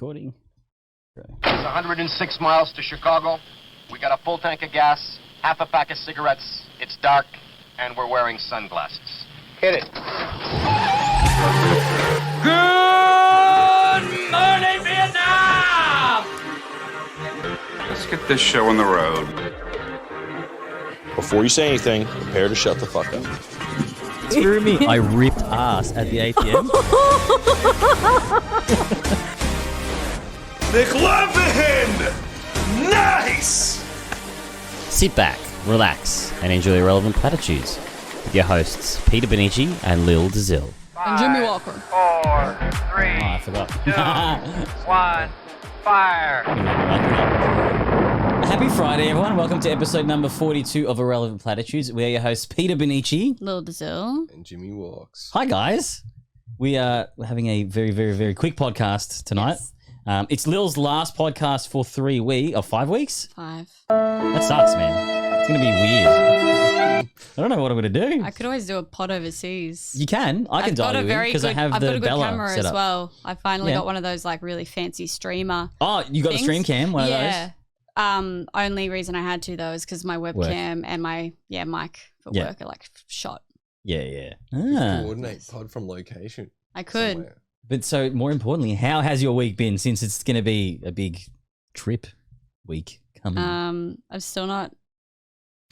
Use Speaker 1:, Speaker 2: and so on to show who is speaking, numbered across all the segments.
Speaker 1: Recording.
Speaker 2: It's 106 miles to Chicago. We got a full tank of gas, half a pack of cigarettes. It's dark, and we're wearing sunglasses. Hit it.
Speaker 3: Good morning, Vietnam!
Speaker 4: Let's get this show on the road.
Speaker 5: Before you say anything, prepare to shut the fuck up.
Speaker 1: Screw me. I ripped ass at the ATM.
Speaker 3: McLovin! Nice!
Speaker 1: Sit back, relax, and enjoy Irrelevant Platitudes with your hosts Peter Benici and Lil Dazil.
Speaker 6: And Jimmy Walker.
Speaker 2: 4, 3,
Speaker 1: Oh, I forgot.
Speaker 2: 2, 1, fire.
Speaker 1: Happy Friday, everyone. Welcome to episode number 42 of Irrelevant Platitudes. We're your hosts Peter Benici.
Speaker 6: Lil Dazil.
Speaker 5: And Jimmy walks.
Speaker 1: Hi, guys. We are having a very, very, very quick podcast tonight.
Speaker 6: Yes.
Speaker 1: It's Lil's last podcast for 5 weeks.
Speaker 6: 5.
Speaker 1: That sucks, man. It's going to be weird. I don't know what I'm going to do.
Speaker 6: I could always do a pod overseas.
Speaker 1: You can. I can dial you in because I have
Speaker 6: I've
Speaker 1: the
Speaker 6: got a good
Speaker 1: Bella
Speaker 6: camera
Speaker 1: set
Speaker 6: as
Speaker 1: up.
Speaker 6: well. I finally
Speaker 1: Yeah.
Speaker 6: got one of those like really fancy streamer.
Speaker 1: Oh, you got
Speaker 6: things.
Speaker 1: the stream cam, one of
Speaker 6: Yeah. Only reason I had to though is because my webcam and my mic for
Speaker 1: Yeah.
Speaker 6: work are like shot.
Speaker 1: those? Yeah.
Speaker 5: Coordinate pod from location.
Speaker 6: I could.
Speaker 5: somewhere.
Speaker 1: But so, more importantly, how has your week been since it's going to be a big trip week coming?
Speaker 6: I've still not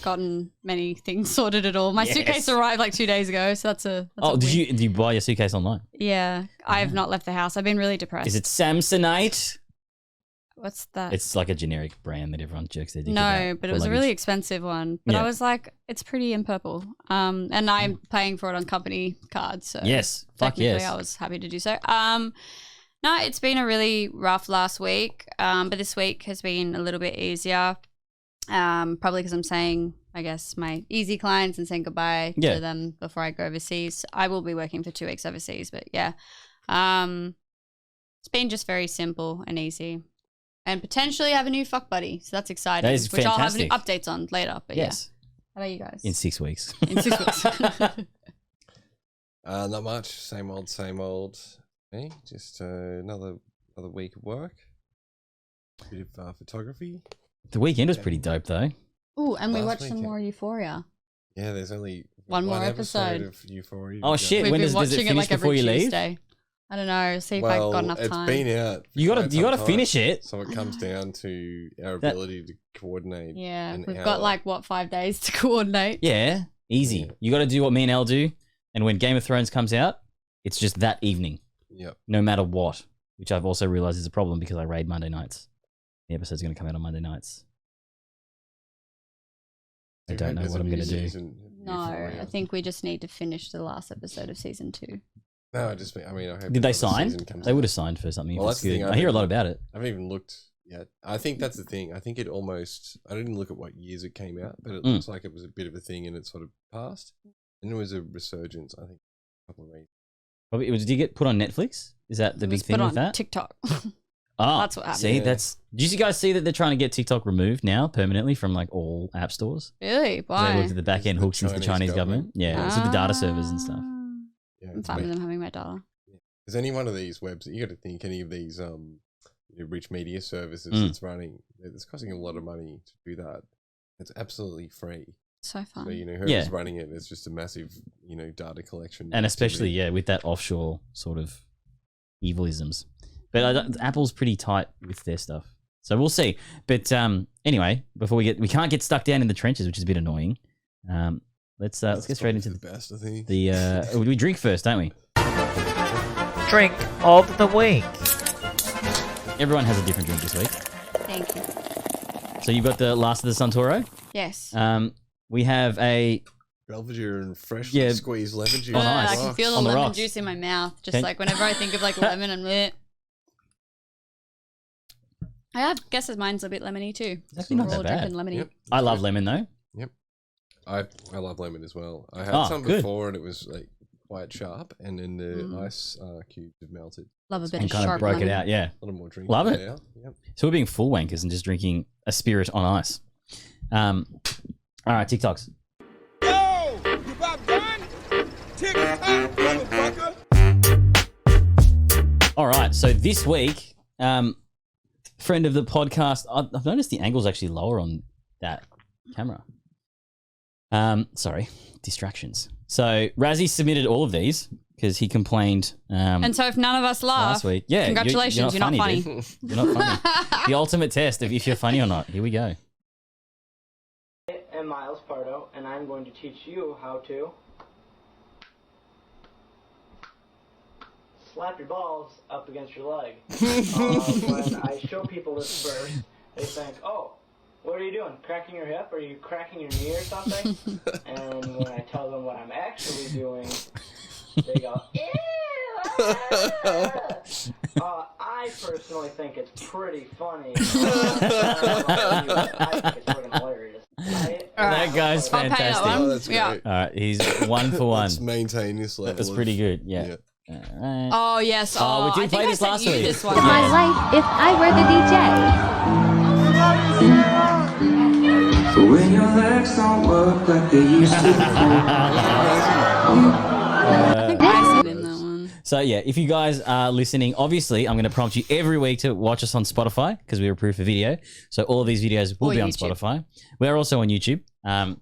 Speaker 6: gotten many things sorted at all. My
Speaker 1: Yes.
Speaker 6: suitcase arrived like 2 days ago, so that's a
Speaker 1: Did
Speaker 6: win.
Speaker 1: you buy your suitcase online?
Speaker 6: Yeah, I have not left the house. I've been really depressed.
Speaker 1: Is it Samsonite?
Speaker 6: What's that?
Speaker 1: It's like a generic brand that everyone jerks their dick
Speaker 6: No,
Speaker 1: about
Speaker 6: but
Speaker 1: for
Speaker 6: it was a
Speaker 1: luggage.
Speaker 6: really expensive one. But
Speaker 1: Yeah.
Speaker 6: I was like, it's pretty in purple. And I'm paying for it on company card. So
Speaker 1: Yes, fuck
Speaker 6: technically
Speaker 1: yes.
Speaker 6: I was happy to do so. No, it's been a really rough last week. But this week has been a little bit easier. Probably because I'm saying, I guess, my easy clients and saying goodbye
Speaker 1: Yeah.
Speaker 6: to them before I go overseas. I will be working for 2 weeks overseas, but yeah. It's been just very simple and easy. And potentially have a new fuck buddy. So that's exciting.
Speaker 1: That is
Speaker 6: which
Speaker 1: fantastic.
Speaker 6: I'll have updates on later. But
Speaker 1: Yes,
Speaker 6: yeah. How about you guys?
Speaker 1: in 6 weeks.
Speaker 6: In 6 weeks.
Speaker 5: Not much. Same old. Hey, just another week of work. Bit of photography.
Speaker 1: The weekend was pretty dope, though.
Speaker 6: Ooh, and we
Speaker 5: Last
Speaker 6: watched some
Speaker 5: weekend.
Speaker 6: more Euphoria.
Speaker 5: Yeah, there's only
Speaker 6: One more episode.
Speaker 5: of Euphoria.
Speaker 1: Oh,
Speaker 5: to go.
Speaker 1: shit.
Speaker 6: We've
Speaker 1: When
Speaker 6: been
Speaker 1: does it
Speaker 6: watching it
Speaker 1: finish
Speaker 6: like
Speaker 1: before
Speaker 6: every
Speaker 1: you leave?
Speaker 6: Tuesday. I don't know. See if I've got enough time.
Speaker 5: It's been out. for
Speaker 1: You
Speaker 5: quite
Speaker 1: gotta
Speaker 5: some time,
Speaker 1: finish it.
Speaker 5: So it comes down to our
Speaker 1: That-
Speaker 5: ability to coordinate.
Speaker 6: Yeah,
Speaker 5: an
Speaker 6: we've
Speaker 5: hour.
Speaker 6: got like 5 days to coordinate.
Speaker 1: Yeah, easy.
Speaker 5: Yeah.
Speaker 1: You got to do what me and Elle do, and when Game of Thrones comes out, it's just that evening,
Speaker 5: Yep.
Speaker 1: no matter what. Which I've also realized is a problem because I raid Monday nights. The episode's going to come out on Monday nights. I don't know what I'm going to do.
Speaker 6: No, I think we just need to finish the last episode of season 2.
Speaker 5: No, I just I mean, I hope
Speaker 1: Did they
Speaker 5: another
Speaker 1: sign?
Speaker 5: season comes
Speaker 1: They
Speaker 5: out.
Speaker 1: would have signed for something.
Speaker 5: Well,
Speaker 1: if it's
Speaker 5: that's the
Speaker 1: good.
Speaker 5: thing,
Speaker 1: I hear a lot about it.
Speaker 5: I haven't even looked yet. I think that's the thing. I think it almost. I didn't look at what years it came out, but it
Speaker 1: Mm.
Speaker 5: looks like it was a bit of a thing, and it sort of passed. And there was a resurgence. I think a couple of weeks.
Speaker 1: Probably, did you get put on Netflix? Is that the
Speaker 6: It
Speaker 1: big
Speaker 6: was
Speaker 1: thing
Speaker 6: put
Speaker 1: with
Speaker 6: on
Speaker 1: that?
Speaker 6: TikTok.
Speaker 1: Oh,
Speaker 6: That's what happened.
Speaker 1: See,
Speaker 5: Yeah.
Speaker 1: that's. Did you guys see that they're trying to get TikTok removed now permanently from like all app stores?
Speaker 6: Really?
Speaker 1: They
Speaker 6: Why?
Speaker 1: looked at the back end
Speaker 5: The
Speaker 1: hooks into the
Speaker 5: Chinese
Speaker 1: Chinese government.
Speaker 5: government.
Speaker 1: Yeah, it's with the data servers and stuff.
Speaker 5: Yeah,
Speaker 6: I'm
Speaker 5: it's
Speaker 6: fine with
Speaker 5: been-
Speaker 6: them having my data.
Speaker 5: Is any one of these webs? You got to think any of these rich media services
Speaker 1: Mm.
Speaker 5: that's running. It's costing a lot of money to do that. It's absolutely free.
Speaker 6: So fun.
Speaker 5: So whoever's
Speaker 1: Yeah.
Speaker 5: running it, it's just a massive data collection.
Speaker 1: And especially,
Speaker 5: activity.
Speaker 1: with that offshore sort of evilisms. But Apple's pretty tight with their stuff. So we'll see. But anyway, before we can't get stuck down in the trenches, which is a bit annoying. Let's
Speaker 5: That's
Speaker 1: get straight
Speaker 5: probably
Speaker 1: into
Speaker 5: the best. I think.
Speaker 1: we drink first, don't we?
Speaker 7: Drink of the week.
Speaker 1: Everyone has a different drink this week.
Speaker 6: Thank you.
Speaker 1: So you've got the Last of the Suntory.
Speaker 6: Yes.
Speaker 1: We have a
Speaker 5: Belvedere and freshly
Speaker 1: Yeah.
Speaker 5: squeezed lemon juice.
Speaker 1: Oh, nice.
Speaker 6: I can feel the
Speaker 1: On the
Speaker 6: lemon
Speaker 1: rocks.
Speaker 6: juice in my mouth. Just
Speaker 1: Can-
Speaker 6: like whenever I think of like lemon and bleh. I guess mine's a bit lemony too.
Speaker 1: Actually not
Speaker 6: We're
Speaker 1: that
Speaker 6: all
Speaker 1: bad.
Speaker 6: drinking lemony.
Speaker 5: Yep.
Speaker 1: I love lemon though.
Speaker 5: I love lemon as well. I had
Speaker 1: Oh,
Speaker 5: some
Speaker 1: good.
Speaker 5: before and it was like quite sharp, and then the ice cubes have melted.
Speaker 6: Love a bit
Speaker 1: And
Speaker 6: of
Speaker 1: kind of
Speaker 6: sharp
Speaker 1: broke
Speaker 6: lemon.
Speaker 1: it out, yeah.
Speaker 5: A little more drink.
Speaker 1: Love it.
Speaker 5: Now. Yep.
Speaker 1: So we're being full wankers and just drinking a spirit on ice. All right, TikToks.
Speaker 3: Yo! You about done? Tick-tock, motherfucker!
Speaker 1: All right, so this week friend of the podcast. I've noticed the angle's actually lower on that camera. Sorry, distractions. So Razzie submitted all of these because he complained.
Speaker 6: And so if none of us laugh,
Speaker 1: last week, yeah,
Speaker 6: congratulations, you're not funny.
Speaker 1: dude. You're not funny. The ultimate test of if you're funny or not. Here we go.
Speaker 8: I'm Miles Pardo, and I'm going to teach you how to slap your balls up against your leg. When I show people this first, they think, "Oh, what are you doing? Cracking your hip? Are you cracking your knee or something?" And when I tell them what I'm actually doing, they go, "Ew!" I personally think it's pretty funny. I think it's freaking hilarious.
Speaker 1: That guy's
Speaker 6: I'll pay that
Speaker 1: fantastic.
Speaker 6: one.
Speaker 5: Oh, that's
Speaker 6: Yeah.
Speaker 5: great.
Speaker 1: All right, he's 1 for 1.
Speaker 5: Let's maintain this level.
Speaker 1: That's pretty good. Yeah. All right.
Speaker 6: Oh yes.
Speaker 1: Oh, we did
Speaker 6: I think
Speaker 1: play
Speaker 6: I
Speaker 1: this
Speaker 6: sent
Speaker 1: last
Speaker 6: you
Speaker 1: week.
Speaker 6: this one.
Speaker 9: My life if I were the DJ.
Speaker 10: When your legs don't work like they used to
Speaker 6: I sent him that one.
Speaker 1: So yeah, if you guys are listening, obviously I'm going to prompt you every week to watch us on Spotify because we approve for video. So all of these videos will
Speaker 6: Or
Speaker 1: be on
Speaker 6: YouTube.
Speaker 1: Spotify. We're also on YouTube. But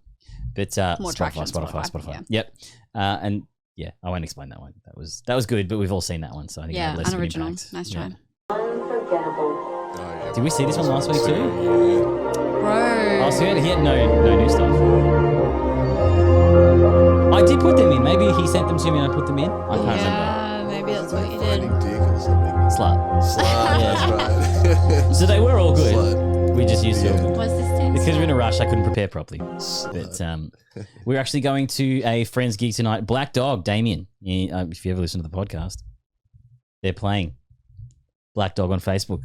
Speaker 6: More traction on
Speaker 1: Spotify.
Speaker 6: Spotify,
Speaker 1: Yep. And yeah, I won't explain that one. That was good, but we've all seen that one, so I think it
Speaker 6: Yeah,
Speaker 1: had less of an
Speaker 6: unoriginal.
Speaker 1: impact.
Speaker 6: Nice
Speaker 1: Yeah.
Speaker 6: try.
Speaker 5: Oh, yeah.
Speaker 1: Did we see this one last week too?
Speaker 5: Yeah.
Speaker 6: Bro.
Speaker 1: Oh, so he had no new stuff. I did put them in. Maybe he sent them to me and I put them in. I can't remember.
Speaker 6: Yeah, maybe that's what you did.
Speaker 5: Finding dick or something.
Speaker 1: Slut.
Speaker 5: Slut,
Speaker 1: Yeah.
Speaker 5: that's right.
Speaker 1: So they were all good.
Speaker 5: Slut.
Speaker 1: We just used two of them.
Speaker 6: What's this stand?
Speaker 1: Because we're in a rush, I couldn't prepare properly.
Speaker 5: Slut.
Speaker 1: But we're actually going to a friend's gig tonight. Black Dog, Damien. If you ever listen to the podcast, they're playing Black Dog on Facebook.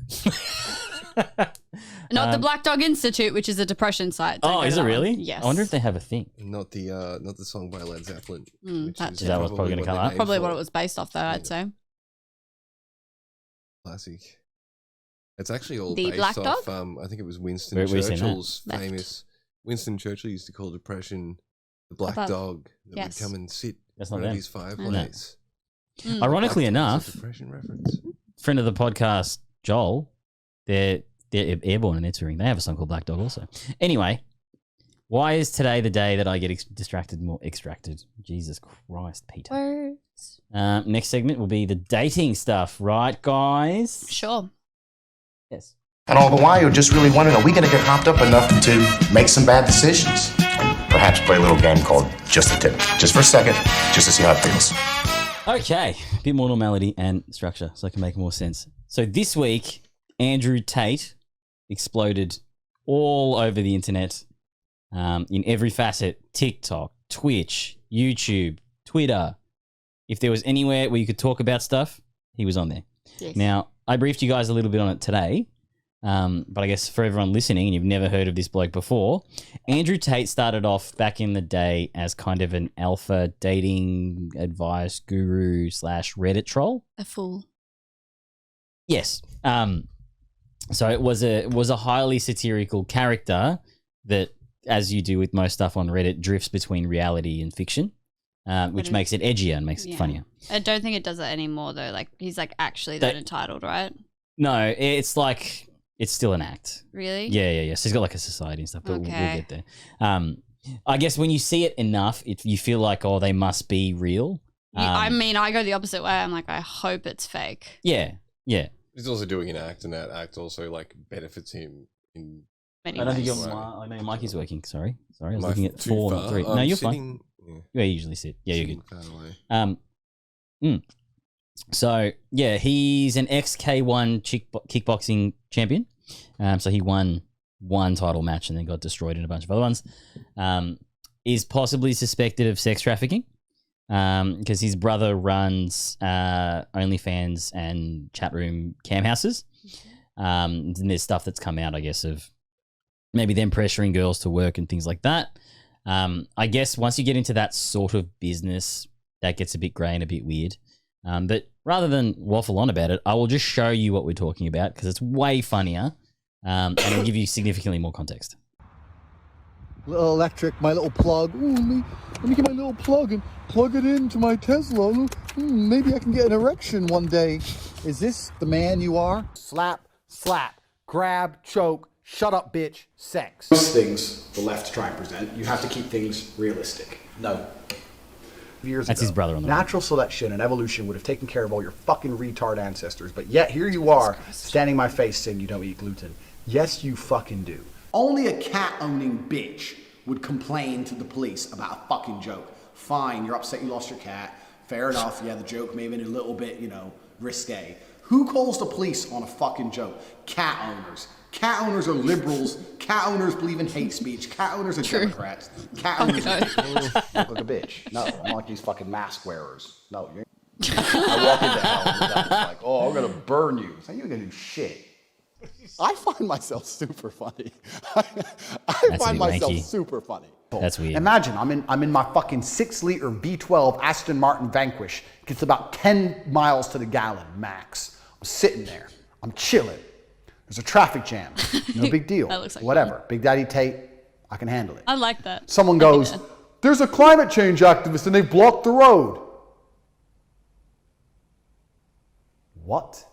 Speaker 6: Not the Black Dog Institute, which is a depression site. Don't
Speaker 1: Oh,
Speaker 6: go
Speaker 1: is
Speaker 6: to
Speaker 1: it
Speaker 6: that
Speaker 1: really?
Speaker 6: one. Yes.
Speaker 1: I wonder if they have a thing.
Speaker 5: Not the song by Led Zeppelin. Which
Speaker 6: that
Speaker 5: is
Speaker 6: too.
Speaker 1: That was probably gonna
Speaker 5: what
Speaker 1: come
Speaker 5: they're
Speaker 1: up.
Speaker 5: named
Speaker 6: Probably
Speaker 5: for.
Speaker 6: what it was based off, though, I'd say.
Speaker 5: Classic. It's actually all
Speaker 6: The
Speaker 5: based
Speaker 6: Black
Speaker 5: off.
Speaker 6: Dog?
Speaker 5: I think it was Winston
Speaker 1: Where have we seen that?
Speaker 5: Churchill's
Speaker 6: Left.
Speaker 5: famous. Winston Churchill used to call depression the black
Speaker 6: Above.
Speaker 5: dog that
Speaker 6: Yes.
Speaker 5: would come and sit
Speaker 1: That's
Speaker 5: in
Speaker 1: not
Speaker 5: front of
Speaker 1: them.
Speaker 5: his fireplace.
Speaker 1: Ironically
Speaker 5: Black Dog's
Speaker 1: enough,
Speaker 5: a depression reference.
Speaker 1: friend of the podcast, Joel, they're airborne and they're touring. They have a song called Black Dog also. Anyway, why is today the day that I get extracted? Jesus Christ, Peter.
Speaker 6: Words.
Speaker 1: Next segment will be the dating stuff, right, guys?
Speaker 6: Sure.
Speaker 1: Yes.
Speaker 11: And all the while, you're just really wondering, are we going to get hopped up enough to make some bad decisions? Perhaps play a little game called Just a Tip. Just for a second, just to see how it feels.
Speaker 1: Okay, a bit more normality and structure so I can make more sense. So this week, Andrew Tate exploded all over the internet in every facet. TikTok, Twitch, YouTube, Twitter. If there was anywhere where you could talk about stuff, he was on there.
Speaker 6: Yes.
Speaker 1: Now, I briefed you guys a little bit on it today, but I guess for everyone listening, and you've never heard of this bloke before, Andrew Tate started off back in the day as kind of an alpha dating advice guru / Reddit troll.
Speaker 6: A fool.
Speaker 1: Yes. So it was a highly satirical character that, as you do with most stuff on Reddit, drifts between reality and fiction, which makes it edgier and makes it funnier.
Speaker 6: I don't think it does that anymore, though. Like, he's like actually that entitled, right?
Speaker 1: No, it's like it's still an act.
Speaker 6: Really?
Speaker 1: Yeah. So he's got like a society and stuff, but we'll
Speaker 6: Okay.
Speaker 1: get there. I guess when you see it enough, you feel like, oh, they must be real.
Speaker 6: I mean, I go the opposite way. I'm like, I hope it's fake.
Speaker 1: Yeah.
Speaker 5: He's also doing an act, and that act also like benefits him in.
Speaker 6: Many
Speaker 1: I don't think
Speaker 6: ways.
Speaker 1: I know your mic is working. Sorry, I was
Speaker 5: Am I
Speaker 1: looking at
Speaker 5: too
Speaker 1: 4, not
Speaker 5: far?
Speaker 1: 3. No,
Speaker 5: I'm
Speaker 1: you're
Speaker 5: sitting,
Speaker 1: fine. Yeah, you usually sit. Yeah, you're
Speaker 5: sitting
Speaker 1: good.
Speaker 5: far away.
Speaker 1: So yeah, he's an ex-K1 kickboxing champion. So he won one title match and then got destroyed in a bunch of other ones. Is possibly suspected of sex trafficking because his brother runs OnlyFans and chat room cam houses. And there's stuff that's come out, I guess, of maybe them pressuring girls to work and things like that. I guess once you get into that sort of business, that gets a bit grey and a bit weird. But rather than waffle on about it, I will just show you what we're talking about because it's way funnier and it'll give you significantly more context.
Speaker 12: little electric, my little plug. Ooh, let me get my little plug and plug it into my Tesla. Maybe I can get an erection one day. Is this the man you are?
Speaker 13: Slap, slap, grab, choke, shut up, bitch, sex. Most things the left try and present, you have to keep things realistic. No. Years
Speaker 1: That's
Speaker 13: ago,
Speaker 1: his brother on the right.
Speaker 13: natural selection and evolution would have taken care of all your fucking retard ancestors, but yet here you are, standing in my face saying you don't eat gluten. Yes, you fucking do. Only a cat-owning bitch would complain to the police about a fucking joke. Fine, you're upset you lost your cat. Fair enough, yeah, the joke may have been a little bit, risque. Who calls the police on a fucking joke? Cat owners. Cat owners are liberals. Cat owners believe in hate speech. Cat owners are Democrats. Cat owners look like a bitch. No, I'm not like these fucking mask wearers. No, you're. I walk into hell and the devil's like, oh, I'm gonna burn you. So you ain't gonna do shit. I find myself super funny. I find myself super funny.
Speaker 1: That's weird.
Speaker 13: Imagine I'm in my fucking 6-liter V12 Aston Martin Vanquish. Gets about 10 miles to the gallon max. I'm sitting there. I'm chilling. There's a traffic jam. No big deal.
Speaker 6: That looks like
Speaker 13: whatever.
Speaker 6: fun.
Speaker 13: Big Daddy Tate, I can handle it.
Speaker 6: I like that.
Speaker 13: Someone goes, there's a climate change activist and they blocked the road. What?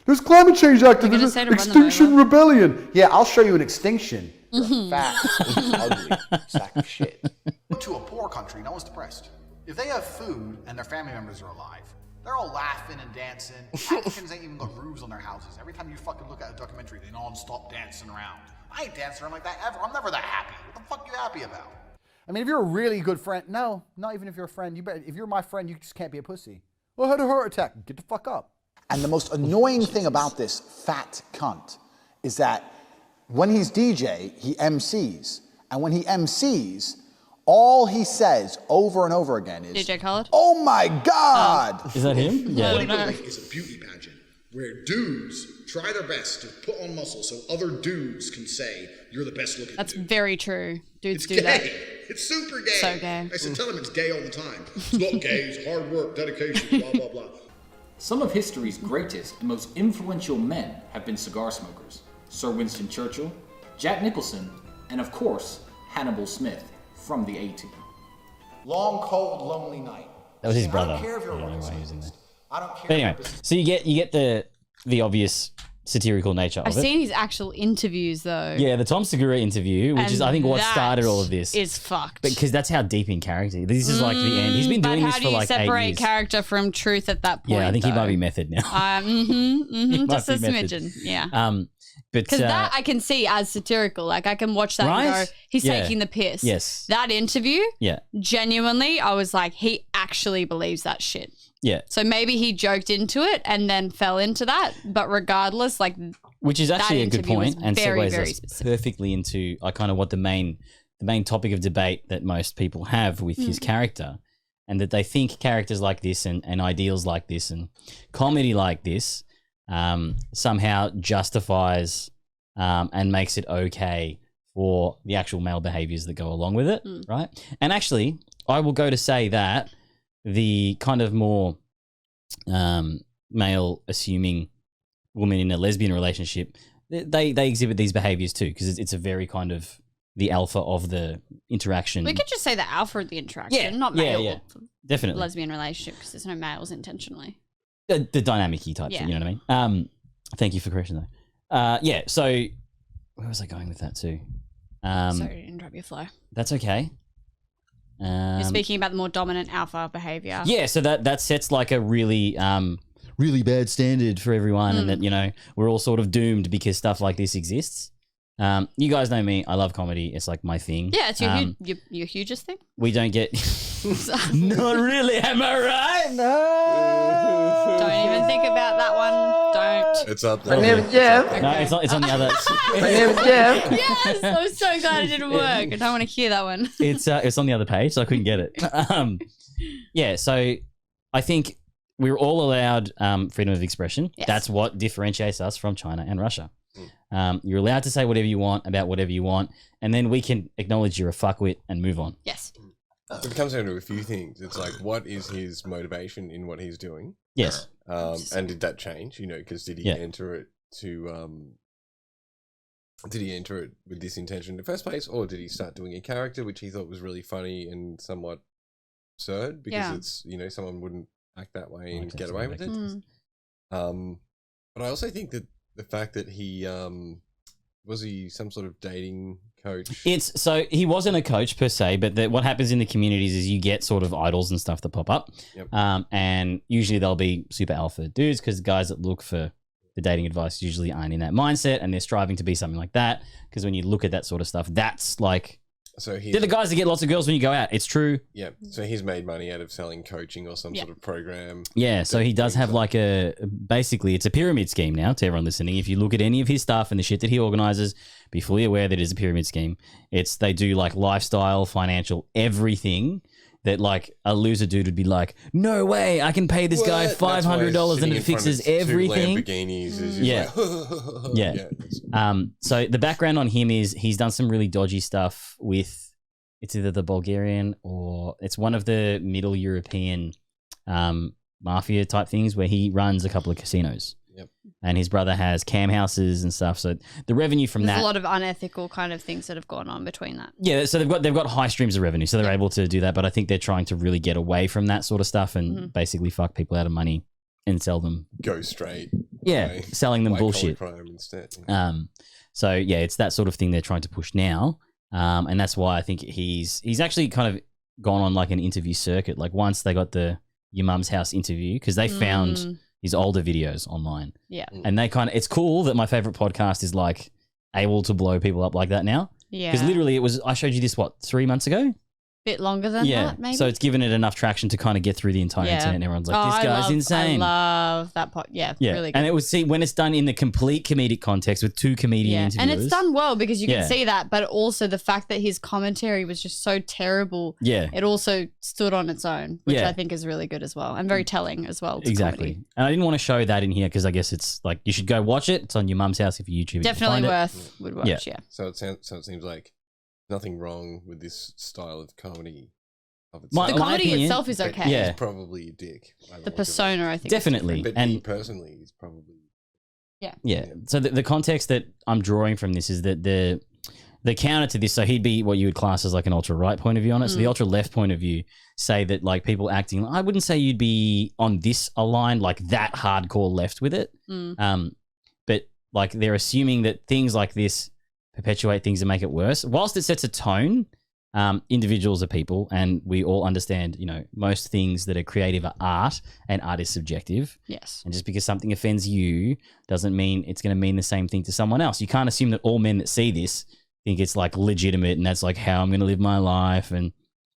Speaker 13: There's climate change activism, Extinction Rebellion. Yeah, I'll show you an extinction. You're a fat, ugly sack of shit. To a poor country, no one's depressed. If they have food and their family members are alive, they're all laughing and dancing. Africans ain't even got roofs on their houses. Every time you fucking look at a documentary, they non-stop dancing around. I ain't dancing around like that ever. I'm never that happy. What the fuck are you happy about? I mean, if you're a really good friend, no, not even if you're a friend. You better, if you're my friend, you just can't be a pussy. Well, I had a heart attack. Get the fuck up. And the most annoying thing about this fat cunt is that when he's DJ, he MCs. And when he MCs, all he says over and over again is,
Speaker 6: DJ Khaled?
Speaker 13: oh my God!
Speaker 1: Is that him? Yeah.
Speaker 13: Bodybuilding is a beauty pageant where dudes try their best to put on muscle so other dudes can say, you're the best looking
Speaker 6: That's
Speaker 13: dude.
Speaker 6: very true. Dudes
Speaker 13: It's
Speaker 6: do
Speaker 13: gay.
Speaker 6: that.
Speaker 13: It's super gay.
Speaker 6: So gay.
Speaker 13: I said, tell him it's gay all the time. It's not gay, it's hard work, dedication, blah, blah, blah.
Speaker 14: Some of history's greatest and most influential men have been cigar smokers. Sir Winston Churchill, Jack Nicholson, and of course, Hannibal Smith from the A-Team.
Speaker 13: Long, cold, lonely night.
Speaker 1: That was his brother.
Speaker 13: I don't care if you're
Speaker 1: I
Speaker 13: a
Speaker 1: don't know
Speaker 13: rocket
Speaker 1: why he was in there.
Speaker 13: I don't care.
Speaker 1: But anyway, so you get the obvious satirical nature of
Speaker 6: I've
Speaker 1: it.
Speaker 6: seen his actual interviews though.
Speaker 1: Yeah, the Tom Segura interview, which is I think what started all of this.
Speaker 6: Is fucked.
Speaker 1: Because that's how deep in character. This is like the end. He's been doing this for like 8 years.
Speaker 6: How do you separate character from truth at that point?
Speaker 1: Yeah, I think he might be method now.
Speaker 6: Just a
Speaker 1: be method.
Speaker 6: smidgen. Yeah.
Speaker 1: But
Speaker 6: Because that I can see as satirical. Like I can watch that and
Speaker 1: Right?
Speaker 6: go, he's
Speaker 1: Yeah.
Speaker 6: taking the piss.
Speaker 1: Yes.
Speaker 6: That interview,
Speaker 1: Yeah.
Speaker 6: genuinely, I was like, he actually believes that shit.
Speaker 1: Yeah.
Speaker 6: So maybe he joked into it and then fell into that. But regardless, like
Speaker 1: Which is actually a
Speaker 6: that
Speaker 1: good
Speaker 6: interview
Speaker 1: point
Speaker 6: was
Speaker 1: and
Speaker 6: very,
Speaker 1: segues
Speaker 6: very
Speaker 1: us
Speaker 6: specific.
Speaker 1: perfectly into kind of what the main topic of debate that most people have with his character, and that they think characters like this and ideals like this and comedy like this somehow justifies and makes it okay for the actual male behaviors that go along with it, right? And actually, I will go to say that the kind of more male assuming woman in a lesbian relationship, they exhibit these behaviors too, because it's a very kind of the alpha of the interaction.
Speaker 6: we could just say the alpha of the interaction, not male.
Speaker 1: Yeah, definitely.
Speaker 6: Lesbian relationship because there's no males intentionally.
Speaker 1: The dynamic-y type thing, you know what I mean? Thank you for correction though. Yeah, so where was I going with that too?
Speaker 6: Sorry to interrupt your flow.
Speaker 1: That's okay.
Speaker 6: You're speaking about the more dominant alpha behavior.
Speaker 1: Yeah, so that sets like a really really bad standard for everyone, and that we're all sort of doomed because stuff like this exists. You guys know me; I love comedy. It's like my thing.
Speaker 6: Yeah, it's your hugest thing.
Speaker 1: We don't get. Not really, am I right? No.
Speaker 6: Don't even think about that one. Don't.
Speaker 5: It's up there.
Speaker 1: My name's Jeff. No, it's on the other.
Speaker 6: My name's Jeff. Yes, I'm so glad it didn't work. I don't want to hear that one.
Speaker 1: It's on the other page, so I couldn't get it. Yeah, so I think we're all allowed freedom of expression.
Speaker 6: Yes.
Speaker 1: That's what differentiates us from China and Russia. You're allowed to say whatever you want about whatever you want, and then we can acknowledge you're a fuckwit and move on.
Speaker 6: Yes.
Speaker 5: It comes down to a few things. It's like, what is his motivation in what he's doing?
Speaker 1: Yes.
Speaker 5: And did that change? Because did he enter it to Did he enter it with this intention in the first place, or did he start doing a character which he thought was really funny and somewhat absurd because it's, you know, someone wouldn't act that way and get away with it? But I also think that the fact that he was he some sort of dating coach?
Speaker 1: It's so he wasn't a coach per se, but what happens in the communities is you get sort of idols and stuff that pop up, and usually they'll be super alpha dudes because guys that look for the dating advice usually aren't in that mindset and they're striving to be something like that. Because when you look at that sort of stuff, that's like, they're the guys that get lots of girls when you go out. It's true.
Speaker 5: Yeah. So he's made money out of selling coaching or some sort of program.
Speaker 1: Yeah. So he does have like basically it's a pyramid scheme now to everyone listening. If you look at any of his stuff and the shit that he organizes, be fully aware that it is a pyramid scheme. They do like lifestyle, financial, everything. That like a loser dude would be like, no way, I can pay this guy $500 and it fixes everything. So the background on him is he's done some really dodgy stuff with, it's either the Bulgarian or it's one of the Middle European mafia type things where he runs a couple of casinos. And his brother has cam houses and stuff. So the revenue from
Speaker 6: There's a lot of unethical kind of things that have gone on between that.
Speaker 1: Yeah, so they've got high streams of revenue, so they're able to do that. But I think they're trying to really get away from that sort of stuff and basically fuck people out of money and sell them.
Speaker 5: Go straight.
Speaker 1: Yeah, selling them bullshit.
Speaker 5: Crime instead.
Speaker 1: So yeah, it's that sort of thing they're trying to push now, and that's why I think he's actually kind of gone on like an interview circuit. Like once they got the Your Mum's House interview because they found his older videos online.
Speaker 6: Yeah.
Speaker 1: And it's cool that my favorite podcast is like able to blow people up like that now.
Speaker 6: Yeah.
Speaker 1: Because literally I showed you this, 3 months ago?
Speaker 6: Bit longer than that, maybe?
Speaker 1: So it's given it enough traction to kind of get through the entire internet and everyone's like, this guy's insane.
Speaker 6: I love that pod. Yeah, really good.
Speaker 1: And it was, when it's done in the complete comedic context with two comedian interviewers.
Speaker 6: And it's done well because you can see that, but also the fact that his commentary was just so terrible.
Speaker 1: Yeah.
Speaker 6: It also stood on its own, which I think is really good as well and very telling as well.
Speaker 1: Exactly.
Speaker 6: Comedy.
Speaker 1: And I didn't want to show that in here because I guess it's like, you should go watch it. It's on Your Mum's House if you YouTube it.
Speaker 6: Definitely would watch, yeah.
Speaker 5: So it seems like nothing wrong with this style of comedy.
Speaker 6: The comedy itself is okay.
Speaker 5: He's probably a dick.
Speaker 6: The persona, I think.
Speaker 1: Definitely.
Speaker 5: But
Speaker 1: and
Speaker 5: he personally is probably...
Speaker 6: Yeah.
Speaker 1: So the context that I'm drawing from this is that the counter to this, so he'd be what you would class as like an ultra-right point of view on it. So the ultra-left point of view say that like people acting... I wouldn't say you'd be on this aligned, like that hardcore left with it. But like they're assuming that things like this perpetuate things and make it worse. Whilst it sets a tone... individuals are people and we all understand, most things that are creative are art and art is subjective.
Speaker 6: Yes.
Speaker 1: And just because something offends you doesn't mean it's going to mean the same thing to someone else. You can't assume that all men that see this think it's like legitimate and that's like how I'm going to live my life. And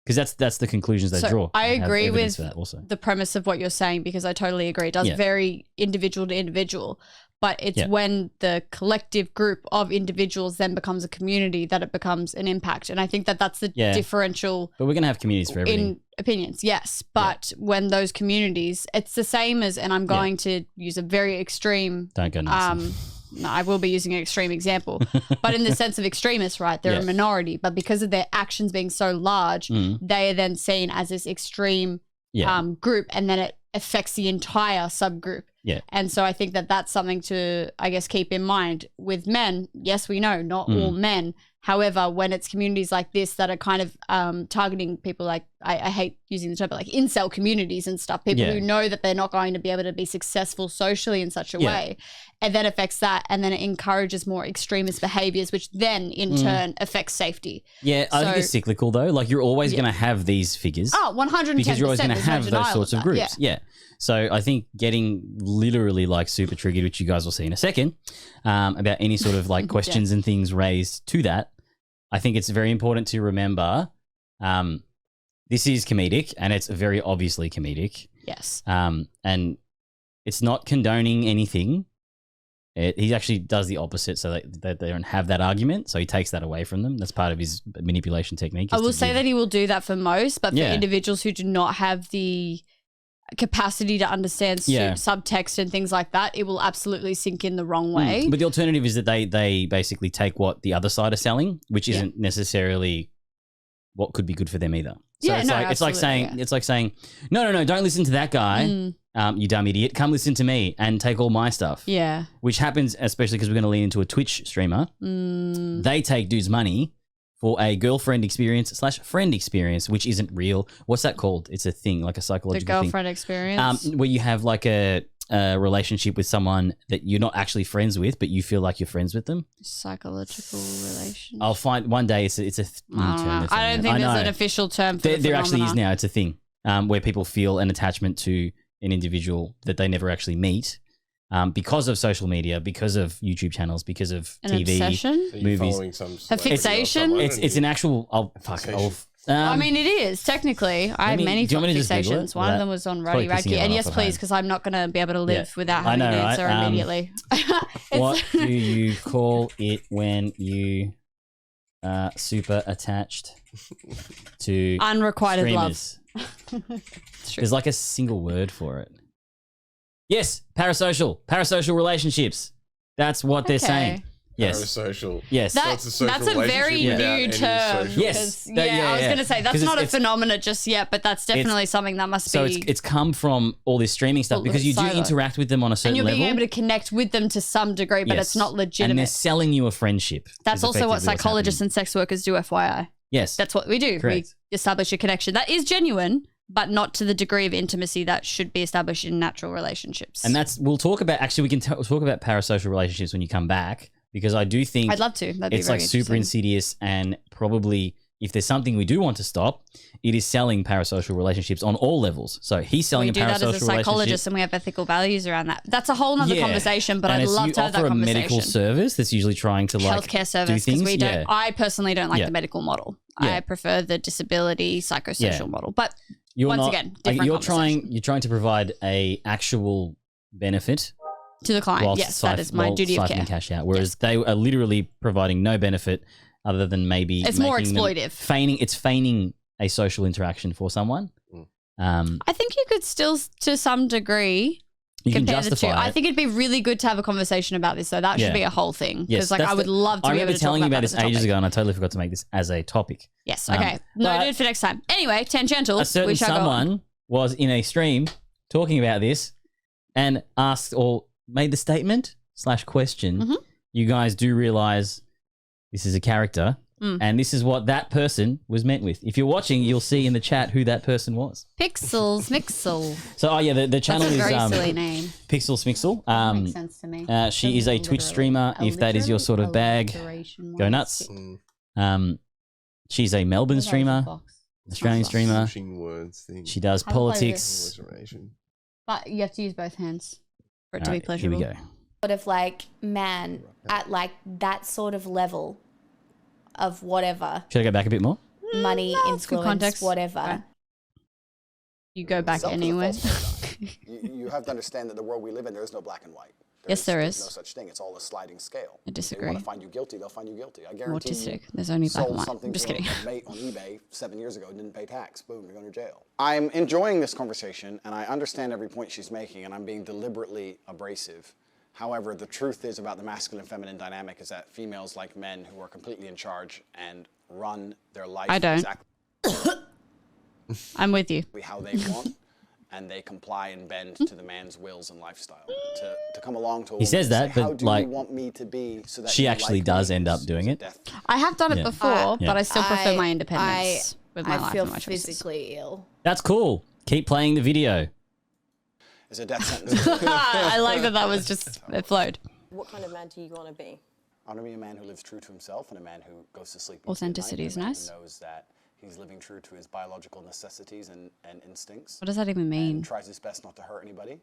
Speaker 1: because that's the conclusions they draw.
Speaker 6: I agree with the premise of what you're saying because I totally agree. It does vary individual to individual. But it's when the collective group of individuals then becomes a community that it becomes an impact. And I think that that's the differential.
Speaker 1: But we're going to have communities for everything.
Speaker 6: In opinions, yes. But when those communities, it's the same as, and I'm going to use a very extreme.
Speaker 1: Don't go nuts.
Speaker 6: No, I will be using an extreme example. But in the sense of extremists, right? They're a minority. But because of their actions being so large, they are then seen as this extreme group. And then it affects the entire subgroup.
Speaker 1: Yeah.
Speaker 6: And so I think that that's something to, I guess, keep in mind with men. Yes, we know not all men. However, when it's communities like this that are kind of targeting people like, I hate using the term, but like incel communities and stuff, people who know that they're not going to be able to be successful socially in such a way. And then affects that. And then it encourages more extremist behaviors, which then in turn affects safety.
Speaker 1: Yeah, I think it's cyclical though. Like you're always going to have these figures.
Speaker 6: Oh, 110%.
Speaker 1: Because you're always going to have those sorts of groups. Yeah. So I think getting literally like super triggered, which you guys will see in a second, about any sort of like questions and things raised to that, I think it's very important to remember this is comedic and it's very obviously comedic.
Speaker 6: Yes.
Speaker 1: And it's not condoning anything. He actually does the opposite so that they don't have that argument. So he takes that away from them. That's part of his manipulation technique.
Speaker 6: I will say that he will do that for most, but for individuals who do not have the capacity to understand subtext and things like that, it will absolutely sink in the wrong way.
Speaker 1: But the alternative is that they basically take what the other side are selling, which isn't necessarily what could be good for them either. So it's like saying no, don't listen to that guy you dumb idiot, come listen to me and take all my stuff.
Speaker 6: Yeah.
Speaker 1: Which happens, especially because we're going to lean into a Twitch streamer. They take dudes' money for a girlfriend experience / friend experience, which isn't real. What's that called? It's a thing, like a psychological
Speaker 6: The girlfriend experience.
Speaker 1: where you have like a relationship with someone that you're not actually friends with, but you feel like you're friends with them.
Speaker 6: Psychological relationship.
Speaker 1: I'll find one day. It's a new term.
Speaker 6: I don't think there's an official term for
Speaker 1: there actually is now. It's a thing where people feel an attachment to an individual that they never actually meet. Because of social media, because of YouTube channels, because of
Speaker 6: An
Speaker 1: TV,
Speaker 6: obsession?
Speaker 1: movies,
Speaker 6: A fixation?
Speaker 1: It's an actual.
Speaker 6: I mean, it is technically. I have many
Speaker 1: do you want me to just Google
Speaker 6: fixations.
Speaker 1: it?
Speaker 6: One of them was on Roddy
Speaker 1: Probably pissing
Speaker 6: Radke. And
Speaker 1: everyone
Speaker 6: yes,
Speaker 1: off at
Speaker 6: please,
Speaker 1: home.
Speaker 6: because I'm not going to be able to live without
Speaker 1: I
Speaker 6: having
Speaker 1: know,
Speaker 6: an
Speaker 1: right?
Speaker 6: answer immediately.
Speaker 1: What do you call it when you super attached to
Speaker 6: Unrequited
Speaker 1: streamers? There's like a single word for it. Yes, parasocial relationships. That's what they're saying. Yes.
Speaker 5: Parasocial.
Speaker 1: Yes.
Speaker 5: That's
Speaker 6: a very new term.
Speaker 1: Yes.
Speaker 6: I was going to say, that's not a phenomenon just yet, but that's definitely something that must
Speaker 1: so
Speaker 6: be.
Speaker 1: So it's come from all this streaming stuff because you do interact with them on a certain level.
Speaker 6: And you're being able to connect with them to some degree, but it's not legitimate.
Speaker 1: And they're selling you a friendship.
Speaker 6: That's also what psychologists and sex workers do, FYI.
Speaker 1: Yes.
Speaker 6: That's what we do.
Speaker 1: Correct.
Speaker 6: We establish a connection. That is genuine, but not to the degree of intimacy that should be established in natural relationships.
Speaker 1: And we'll talk about, actually, we can talk about parasocial relationships when you come back, because I do think
Speaker 6: I'd love to. That'd be
Speaker 1: it's
Speaker 6: very
Speaker 1: like super insidious, and probably if there's something we do want to stop, it is selling parasocial relationships on all levels. So he's selling
Speaker 6: we
Speaker 1: a
Speaker 6: do
Speaker 1: parasocial
Speaker 6: that as a
Speaker 1: relationship.
Speaker 6: psychologist, and we have ethical values around that. That's a whole nother conversation, but I'd love to have that conversation.
Speaker 1: You offer a medical service that's usually trying to like
Speaker 6: healthcare service,
Speaker 1: do things.
Speaker 6: We don't. I personally don't like the medical model.
Speaker 1: Yeah.
Speaker 6: I prefer the disability psychosocial model. But once again,
Speaker 1: you're trying to provide a actual benefit
Speaker 6: to the client. Yes, that is my duty of care.
Speaker 1: Cash out, whereas they are literally providing no benefit other than maybe
Speaker 6: it's more exploitive.
Speaker 1: Feigning a social interaction for someone.
Speaker 6: I think you could still, to some degree,
Speaker 1: you can
Speaker 6: compare the two.
Speaker 1: justify it.
Speaker 6: I think it'd be really good to have a conversation about this, though. That should be a whole thing. Because I would love to
Speaker 1: I
Speaker 6: be able
Speaker 1: remember
Speaker 6: to
Speaker 1: telling
Speaker 6: talk
Speaker 1: you
Speaker 6: about
Speaker 1: this
Speaker 6: that as a
Speaker 1: ages
Speaker 6: topic.
Speaker 1: ago, and I totally forgot to make this as a topic.
Speaker 6: Yes, okay. Noted for next time. Anyway, tangential.
Speaker 1: A certain someone was in a stream talking about this and asked or made the statement / question, you guys do realize this is a character and this is what that person was meant with. If you're watching, you'll see in the chat who that person was.
Speaker 6: Pixels Mixel.
Speaker 1: So, the channel
Speaker 6: That's a very
Speaker 1: is
Speaker 6: silly name.
Speaker 1: Pixels Mixel.
Speaker 6: Makes sense to me.
Speaker 1: She is a Twitch streamer. If that is your sort of bag, go nuts. She's a Melbourne streamer, Australian streamer. She does politics.
Speaker 6: But you have to use both hands for it to be pleasurable.
Speaker 1: Here we go.
Speaker 9: Sort of like man at like that sort of level of whatever.
Speaker 1: Should I go back a bit more?
Speaker 9: Money, influence,
Speaker 6: context.
Speaker 9: whatever.
Speaker 6: You go back anyway.
Speaker 13: You have to understand that the world we live in, there is no black and white.
Speaker 6: Yes, there is.
Speaker 13: There's no such thing. It's all a sliding scale.
Speaker 6: I disagree.
Speaker 13: If they want to find you guilty, they'll find you guilty. I guarantee
Speaker 6: Autistic.
Speaker 13: you.
Speaker 6: There's only black and
Speaker 13: sold
Speaker 6: white.
Speaker 13: something
Speaker 6: I'm just
Speaker 13: to
Speaker 6: kidding.
Speaker 13: a mate on eBay 7 years ago, didn't pay tax. Boom, you're going to jail. I'm enjoying this conversation, and I understand every point she's making, and I'm being deliberately abrasive. However, the truth is about the masculine and feminine dynamic is that females like men who are completely in charge and run their life
Speaker 6: I don't.
Speaker 13: exactly
Speaker 6: I'm with you.
Speaker 13: how they want, and they comply and bend to the man's wills and lifestyle. To come along to a
Speaker 1: He says
Speaker 13: woman and
Speaker 1: that,
Speaker 13: say,
Speaker 1: but,
Speaker 13: how do
Speaker 1: like,
Speaker 13: you want me to be so that
Speaker 1: She
Speaker 13: you
Speaker 1: actually
Speaker 13: like
Speaker 1: does
Speaker 13: me?
Speaker 1: end up doing it.
Speaker 6: I have done it before, but I still prefer my independence with my
Speaker 9: I
Speaker 6: life
Speaker 9: feel
Speaker 6: and my choices.
Speaker 9: physically ill.
Speaker 1: That's cool. Keep playing the video.
Speaker 13: It's a death sentence.
Speaker 6: I like that was just, it flowed.
Speaker 15: What kind of man do you want to be?
Speaker 13: I want to be a man who lives true to himself and a man who goes to sleep.
Speaker 6: Authenticity is nice.
Speaker 13: Who knows that he's living true to his biological necessities and instincts.
Speaker 6: What does that even mean?
Speaker 13: And tries his best not to hurt anybody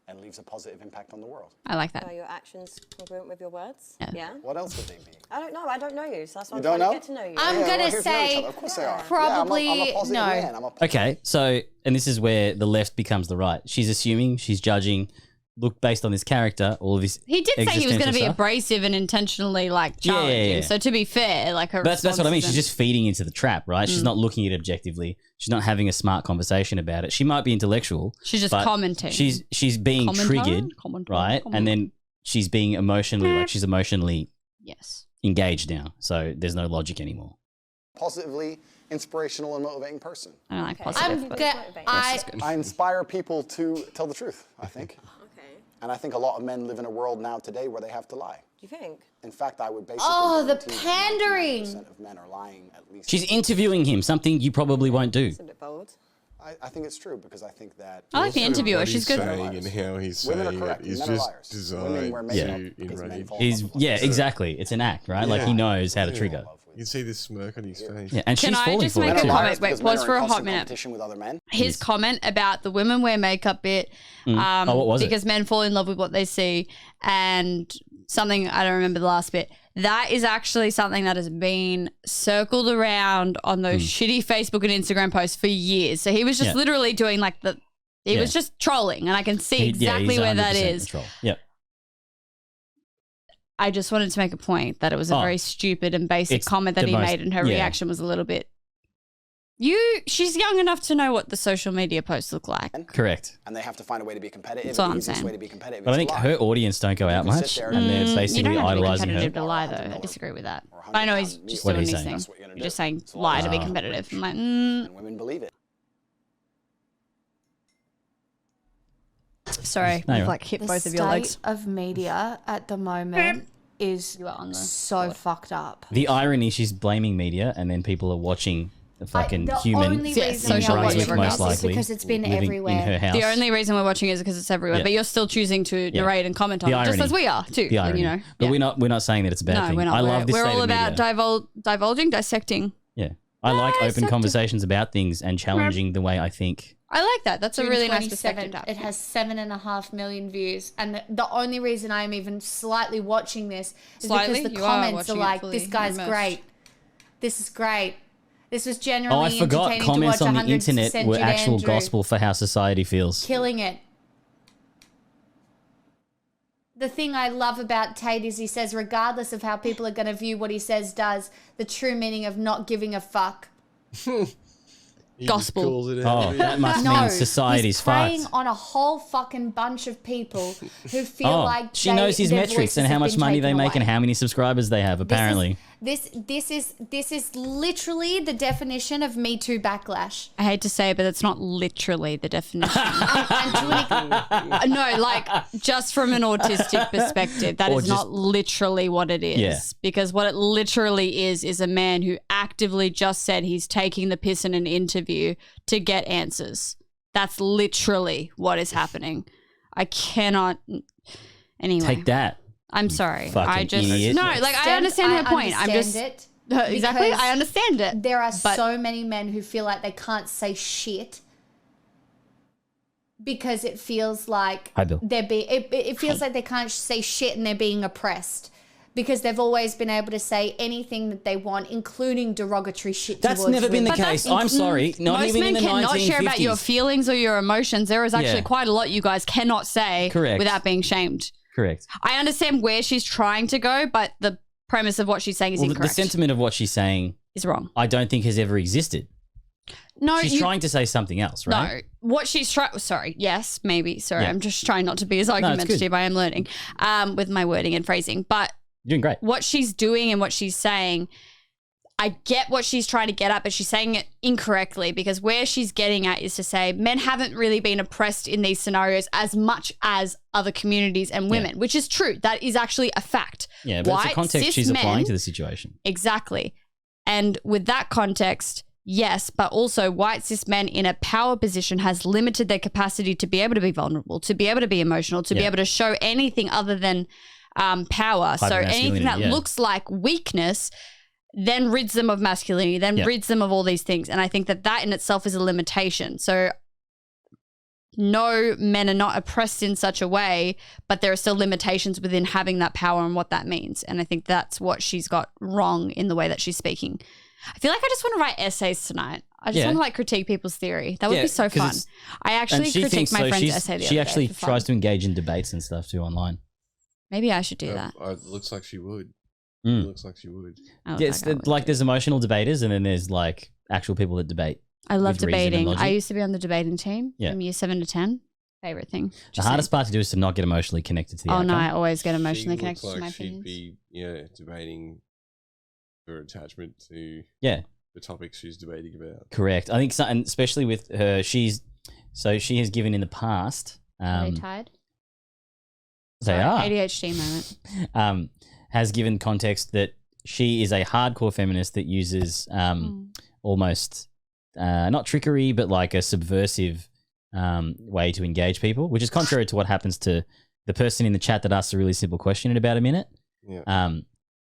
Speaker 13: and leaves a positive impact on the world.
Speaker 6: I like that.
Speaker 15: Are your actions congruent with your words?
Speaker 6: Yeah.
Speaker 13: What else would they be?
Speaker 15: I don't know. I don't know you, so that's why
Speaker 13: You
Speaker 15: I'm
Speaker 13: don't
Speaker 15: trying
Speaker 13: know?
Speaker 15: to get to know you.
Speaker 9: I'm gonna say
Speaker 13: Of course they are.
Speaker 9: probably
Speaker 13: I'm a positive
Speaker 9: no.
Speaker 13: man. I'm a
Speaker 1: Okay, so, and this is where the left becomes the right. She's assuming, she's judging, look, based on this character, all of this
Speaker 6: He did say he was going to be
Speaker 1: existential stuff.
Speaker 6: abrasive and intentionally like challenging.
Speaker 1: Yeah.
Speaker 6: So to be fair, like her
Speaker 1: That's what I mean.
Speaker 6: response
Speaker 1: She's just feeding into the trap, right? She's not looking at it objectively. She's not having a smart conversation about it. She might be intellectual.
Speaker 6: She's just
Speaker 1: but
Speaker 6: commenting.
Speaker 1: She's being triggered, right? And then she's being emotionally, like she's emotionally
Speaker 6: yes
Speaker 1: engaged now. So there's no logic anymore.
Speaker 13: positively inspirational and motivating person.
Speaker 6: I don't like positive.
Speaker 13: I inspire people to tell the truth, I think. And I think a lot of men live in a world now today where they have to lie.
Speaker 15: You think?
Speaker 13: In fact, I would basically
Speaker 9: the
Speaker 13: guarantee that
Speaker 9: pandering.
Speaker 13: 99% of men are lying at least.
Speaker 1: She's interviewing him, something you probably won't do.
Speaker 15: It's a bit bold.
Speaker 13: I think it's true because I think that...
Speaker 6: I like the interviewer. She's good.
Speaker 5: And how he's
Speaker 13: Women are
Speaker 5: saying
Speaker 13: correct.
Speaker 5: it is
Speaker 13: Men are
Speaker 5: just
Speaker 13: liars.
Speaker 5: designed
Speaker 13: Women wear makeup because men fall in love with them.
Speaker 1: Exactly. It's an act, right? Like he knows how to trigger.
Speaker 5: You can see this smirk on his face.
Speaker 1: Yeah, and
Speaker 6: Can
Speaker 1: she's
Speaker 6: I
Speaker 1: falling
Speaker 6: just
Speaker 1: for
Speaker 6: make
Speaker 1: it
Speaker 6: a
Speaker 1: too.
Speaker 6: comment? Wait, pause for a hot
Speaker 13: constant
Speaker 6: minute.
Speaker 13: competition with other men.
Speaker 6: His comment about the women wear makeup bit,
Speaker 1: what was it?
Speaker 6: because men fall in love with what they see, and something I don't remember the last bit. That is actually something that has been circled around on those shitty Facebook and Instagram posts for years. So he was just literally doing like he was just trolling, and I can see exactly
Speaker 1: he's
Speaker 6: where that
Speaker 1: 100%
Speaker 6: is.
Speaker 1: a troll. Yep.
Speaker 6: I just wanted to make a point that it was a very stupid and basic comment that he made, and her reaction was a little bit. She's young enough to know what the social media posts look like.
Speaker 1: Correct.
Speaker 13: And they have to find a way to be competitive.
Speaker 6: That's all
Speaker 13: the
Speaker 6: I'm
Speaker 13: easiest
Speaker 6: saying.
Speaker 13: way to be competitive
Speaker 1: But I
Speaker 13: is
Speaker 1: think
Speaker 13: to lie.
Speaker 1: her audience don't go out
Speaker 13: can sit
Speaker 1: much,
Speaker 13: there
Speaker 1: and they're
Speaker 6: You
Speaker 1: basically
Speaker 6: don't have to be
Speaker 1: idolizing her.
Speaker 6: competitive to lie, though. I disagree with that. But I know he's just
Speaker 1: What
Speaker 6: doing
Speaker 1: he's
Speaker 6: these
Speaker 1: saying.
Speaker 6: things.
Speaker 13: That's what you're gonna
Speaker 6: You're
Speaker 13: do.
Speaker 6: just saying
Speaker 13: It's all
Speaker 6: lie to be
Speaker 13: about
Speaker 6: competitive. I'm like,
Speaker 13: And women believe it.
Speaker 6: sorry,
Speaker 1: No,
Speaker 6: I've
Speaker 1: you're
Speaker 6: like hit
Speaker 9: The
Speaker 6: both of your legs.
Speaker 9: state of media at the moment is
Speaker 6: You are on the
Speaker 9: so fucked up.
Speaker 1: The irony, she's blaming media, and then people are watching the fucking
Speaker 9: the
Speaker 1: human
Speaker 9: only
Speaker 6: Yeah,
Speaker 9: reason
Speaker 6: social
Speaker 9: we're
Speaker 6: media
Speaker 9: watching
Speaker 6: regardless.
Speaker 9: this
Speaker 1: most
Speaker 9: is
Speaker 1: likely
Speaker 9: because it's been
Speaker 1: living
Speaker 9: everywhere.
Speaker 1: in her house.
Speaker 6: The only reason we're watching is because it's everywhere,
Speaker 1: Yeah.
Speaker 6: but you're still choosing to narrate and comment on
Speaker 1: The
Speaker 6: it, just
Speaker 1: irony.
Speaker 6: as we are too.
Speaker 1: The irony.
Speaker 6: You know,
Speaker 1: But
Speaker 6: yeah.
Speaker 1: we're not saying that it's a bad
Speaker 6: No,
Speaker 1: thing.
Speaker 6: we're not.
Speaker 1: I love this
Speaker 6: We're
Speaker 1: state
Speaker 6: all
Speaker 1: of
Speaker 6: about
Speaker 1: media.
Speaker 6: divulging, dissecting.
Speaker 1: Yeah. I like open conversations about things and challenging the way I think.
Speaker 6: I like that. That's a
Speaker 9: June
Speaker 6: really nice
Speaker 9: 27th,
Speaker 6: perspective to have.
Speaker 9: It has 7.5 million views, and the only reason I'm even slightly watching this is
Speaker 6: Slightly?
Speaker 9: because the
Speaker 6: You are
Speaker 9: comments are
Speaker 6: watching it
Speaker 9: like,
Speaker 6: fully
Speaker 9: "This guy's
Speaker 6: immersed.
Speaker 9: great. This is great. This was generally
Speaker 1: Oh, I forgot
Speaker 9: entertaining
Speaker 1: comments
Speaker 9: to watch.
Speaker 1: on the
Speaker 9: 100%
Speaker 1: internet were
Speaker 9: Jude
Speaker 1: actual
Speaker 9: Andrew.
Speaker 1: gospel for how society feels.
Speaker 9: Killing it." The thing I love about Tate is he says, regardless of how people are going to view what he says, does the true meaning of not giving a fuck.
Speaker 5: He
Speaker 6: Gospel.
Speaker 5: just calls it
Speaker 1: Oh,
Speaker 5: out.
Speaker 1: that must
Speaker 9: No,
Speaker 1: mean society's
Speaker 9: he's preying
Speaker 1: fucked.
Speaker 9: on a whole fucking bunch of people who feel
Speaker 1: Oh,
Speaker 9: like
Speaker 1: she knows his
Speaker 9: their
Speaker 1: metrics and
Speaker 9: voices
Speaker 1: how
Speaker 9: have
Speaker 1: much
Speaker 9: been
Speaker 1: money they
Speaker 9: taken
Speaker 1: make and
Speaker 9: away.
Speaker 1: how many subscribers they have, apparently.
Speaker 9: This is literally the definition of Me Too backlash.
Speaker 6: I hate to say it, but it's not literally the definition.
Speaker 9: And to an
Speaker 6: No, like just from an autistic perspective, that
Speaker 1: Or
Speaker 6: is
Speaker 1: just-
Speaker 6: not literally what it is.
Speaker 1: Yeah.
Speaker 6: Because what it literally is a man who actively just said he's taking the piss in an interview to get answers. That's literally what is happening. I cannot. Anyway,
Speaker 1: Take that.
Speaker 6: I'm sorry.
Speaker 1: fucking
Speaker 6: I just
Speaker 1: idiot.
Speaker 6: no, like I understand her point. I'm just
Speaker 9: it
Speaker 6: exactly.
Speaker 9: because
Speaker 6: I understand it.
Speaker 9: There are
Speaker 6: But-
Speaker 9: so many men who feel like they can't say shit because it feels like
Speaker 1: Hi, Bill.
Speaker 9: they're being. It feels like they can't say shit and they're being oppressed because they've always been able to say anything that they want, including derogatory shit.
Speaker 1: That's
Speaker 9: towards
Speaker 1: never been the
Speaker 9: women.
Speaker 1: case. I'm sorry. Not
Speaker 6: Most
Speaker 1: even
Speaker 6: men
Speaker 1: in the
Speaker 6: cannot
Speaker 1: 1950s.
Speaker 6: share about your feelings or your emotions. There is actually
Speaker 1: Yeah.
Speaker 6: quite a lot you guys cannot say
Speaker 1: Correct.
Speaker 6: without being shamed.
Speaker 1: Correct.
Speaker 6: I understand where she's trying to go, but the premise of what she's saying is
Speaker 1: Well, the
Speaker 6: incorrect.
Speaker 1: sentiment of what she's saying
Speaker 6: is wrong.
Speaker 1: I don't think has ever existed.
Speaker 6: No,
Speaker 1: She's trying to say something else, right?
Speaker 6: No, what she's trying. Sorry, yes, maybe. Sorry,
Speaker 1: Yeah.
Speaker 6: I'm just trying not to be as
Speaker 1: it's good.
Speaker 6: argumentative. I am learning with my wording and phrasing, but
Speaker 1: You're doing great.
Speaker 6: what she's doing and what she's saying, I get what she's trying to get at, but she's saying it incorrectly because where she's getting at is to say men haven't really been oppressed in these scenarios as much as other communities and women, which is true. That is actually a fact.
Speaker 1: Yeah, but it's a context
Speaker 6: cis
Speaker 1: she's applying
Speaker 6: men-
Speaker 1: to the situation.
Speaker 6: Exactly. And with that context, yes, but also white cis men in a power position has limited their capacity to be able to be vulnerable, to be able to be emotional, to be
Speaker 1: Yeah.
Speaker 6: able to show anything other than power. So anything that
Speaker 1: yeah.
Speaker 6: looks like weakness then rids them of masculinity, then
Speaker 1: Yeah.
Speaker 6: rids them of all these things. And I think that that in itself is a limitation. So no, men are not oppressed in such a way, but there are still limitations within having that power and what that means. And I think that's what she's got wrong in the way that she's speaking. I feel like I just want to write essays tonight. I just
Speaker 1: Yeah.
Speaker 6: want to like critique people's theory. That would
Speaker 1: Yeah,
Speaker 6: be so
Speaker 1: 'cause
Speaker 6: fun.
Speaker 1: it's-
Speaker 6: I actually
Speaker 1: and she
Speaker 6: critiqued
Speaker 1: thinks
Speaker 6: my
Speaker 1: so.
Speaker 6: friend's essay the
Speaker 1: She
Speaker 6: other
Speaker 1: actually
Speaker 6: day for
Speaker 1: tries
Speaker 6: fun.
Speaker 1: to engage in debates and stuff too online.
Speaker 6: Maybe I should do that.
Speaker 5: It looks like she would.
Speaker 1: Mm.
Speaker 5: It looks like she would.
Speaker 6: I look
Speaker 1: Yes,
Speaker 6: like I would.
Speaker 1: like there's emotional debaters and then there's like actual people that debate.
Speaker 6: I love
Speaker 1: with reason and
Speaker 6: debating.
Speaker 1: logic.
Speaker 6: I used to be on the debating team
Speaker 1: Yeah.
Speaker 6: from year 7 to 10. Favorite thing.
Speaker 1: The
Speaker 6: Just
Speaker 1: hardest part to do is to not get emotionally connected to the
Speaker 6: saying. Oh no,
Speaker 1: outcome.
Speaker 6: I always get
Speaker 5: She
Speaker 6: emotionally
Speaker 5: looks
Speaker 6: connected
Speaker 5: like
Speaker 6: to my
Speaker 5: she'd
Speaker 6: opinions.
Speaker 5: be, debating her attachment to.
Speaker 1: Yeah.
Speaker 5: the topics she's debating about.
Speaker 1: Correct. I think so, and especially with her, she has given in the past.
Speaker 6: Are they tied?
Speaker 1: They are.
Speaker 6: ADHD moment.
Speaker 1: Has given context that she is a hardcore feminist that uses almost not trickery, but like a subversive way to engage people, which is contrary to what happens to the person in the chat that asked a really simple question in about a minute.
Speaker 5: Yeah.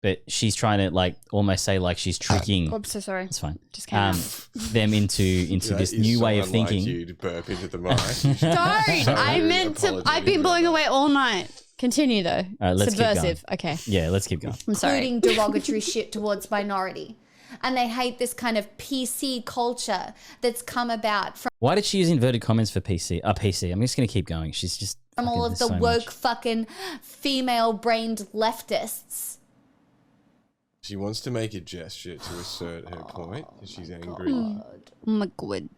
Speaker 1: But she's trying to like almost say like she's tricking.
Speaker 6: Oops, so sorry.
Speaker 1: It's fine.
Speaker 6: Just came out.
Speaker 1: Them into this new way of thinking.
Speaker 5: You to burp into the mic.
Speaker 6: Don't. I meant to. I've been blowing away all night. Continue though.
Speaker 1: All right, let's
Speaker 6: Subversive.
Speaker 1: keep going.
Speaker 6: Okay.
Speaker 1: Yeah, let's keep going.
Speaker 6: I'm sorry.
Speaker 9: Including derogatory shit towards minority. And they hate this kind of PC culture that's come about
Speaker 1: Why did she use inverted commas for PC? PC. I'm just going to keep going. She's just
Speaker 9: from all of the woke fucking female-brained leftists.
Speaker 5: She wants to make a gesture to assert her point because she's angry.
Speaker 6: Oh my god.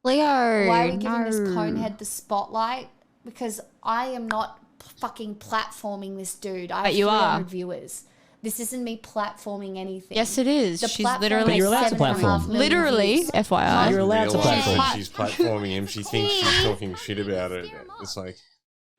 Speaker 6: Leo.
Speaker 9: Why are we giving this conehead the spotlight? Because I am not fucking platforming this dude. I have
Speaker 6: But you
Speaker 9: 300
Speaker 6: are.
Speaker 9: viewers. This isn't me platforming anything.
Speaker 6: Yes, it is.
Speaker 9: The
Speaker 6: She's
Speaker 9: platform
Speaker 6: literally.
Speaker 1: But you're allowed to
Speaker 9: 7.5
Speaker 1: platform.
Speaker 9: million
Speaker 6: Literally,
Speaker 9: views.
Speaker 6: FYI.
Speaker 1: You're allowed to
Speaker 5: Realize
Speaker 1: platform.
Speaker 5: when she's platforming him, she thinks she's talking shit about it. It's like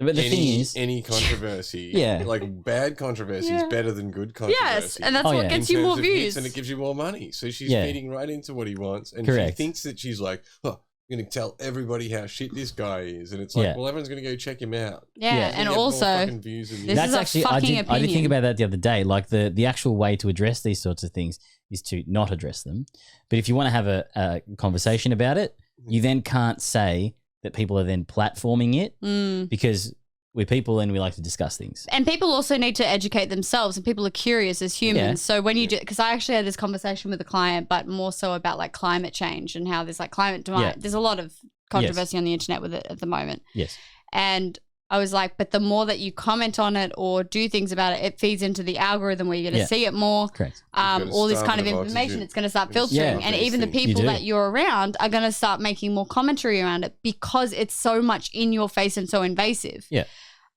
Speaker 1: But the thing is,
Speaker 5: any controversy,
Speaker 1: Yeah.
Speaker 5: like bad controversy is better than good controversy.
Speaker 6: Yes, and that's
Speaker 1: Oh,
Speaker 6: what
Speaker 1: yeah.
Speaker 6: gets
Speaker 5: In
Speaker 6: you more
Speaker 5: terms of hits,
Speaker 6: views.
Speaker 5: and it gives you more money. So she's
Speaker 1: Yeah.
Speaker 5: feeding right into what he wants, and
Speaker 1: Correct.
Speaker 5: she thinks that she's like, "Oh, I'm going to tell everybody how shit this guy is," and it's like,
Speaker 1: Yeah.
Speaker 5: well, everyone's going to go check him out.
Speaker 6: Yeah,
Speaker 1: Yeah.
Speaker 6: and
Speaker 5: Get more
Speaker 6: also,
Speaker 5: fucking views than you.
Speaker 6: this
Speaker 1: that's
Speaker 6: is a
Speaker 1: actually
Speaker 6: fucking
Speaker 1: I did think
Speaker 6: opinion.
Speaker 1: about that the other day. Like the actual way to address these sorts of things is to not address them. But if you want to have a conversation about it, you then can't say that people are then platforming it because we're people and we like to discuss things.
Speaker 6: And people also need to educate themselves, and people are curious as humans.
Speaker 1: Yeah.
Speaker 6: So when you do, because I actually had this conversation with a client, but more so about like climate change and how there's like climate demand.
Speaker 1: Yeah.
Speaker 6: There's a lot of controversy on the internet with it at the moment.
Speaker 1: Yes.
Speaker 6: And I was like, but the more that you comment on it or do things about it, it feeds into the algorithm where you're going to
Speaker 1: Yeah.
Speaker 6: see it more.
Speaker 1: Correct.
Speaker 6: All this kind of
Speaker 5: starve of
Speaker 6: information,
Speaker 5: oxygen.
Speaker 6: it's going to start
Speaker 5: Yeah.
Speaker 6: filtering. And even the
Speaker 5: You
Speaker 6: people
Speaker 1: do.
Speaker 6: that you're around are going to start making more commentary around it because it's so much in your face and so invasive.
Speaker 1: Yeah.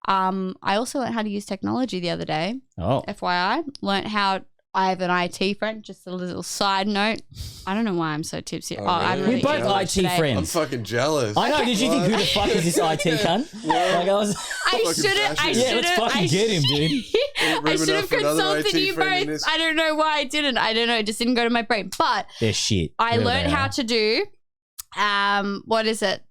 Speaker 6: I also learned how to use technology the other day.
Speaker 1: Oh.
Speaker 6: FYI, learned how. I have an IT friend. Just a little side note. I don't know why I'm so tipsy.
Speaker 5: Oh,
Speaker 6: I'm
Speaker 5: really?
Speaker 6: really
Speaker 1: We're both
Speaker 6: ill
Speaker 1: IT
Speaker 6: today.
Speaker 5: I'm
Speaker 1: friends.
Speaker 5: fucking jealous.
Speaker 1: I know. Did you think who the fuck is this IT cunt? Like I was.
Speaker 6: I
Speaker 5: Fucking
Speaker 6: shouldn't. I
Speaker 5: passionate.
Speaker 1: Yeah,
Speaker 6: shouldn't.
Speaker 1: let's fucking
Speaker 6: I
Speaker 1: get him, dude.
Speaker 6: I
Speaker 5: Room
Speaker 6: should
Speaker 5: enough
Speaker 6: have
Speaker 5: for another
Speaker 6: consulted
Speaker 5: IT
Speaker 6: you
Speaker 5: friend in
Speaker 6: both.
Speaker 5: this.
Speaker 6: I don't know why I didn't. I don't know. It just didn't go to my brain. But
Speaker 1: They're shit.
Speaker 6: I
Speaker 1: Whoever
Speaker 6: learned
Speaker 1: they
Speaker 6: how
Speaker 1: are.
Speaker 6: to do. What is it?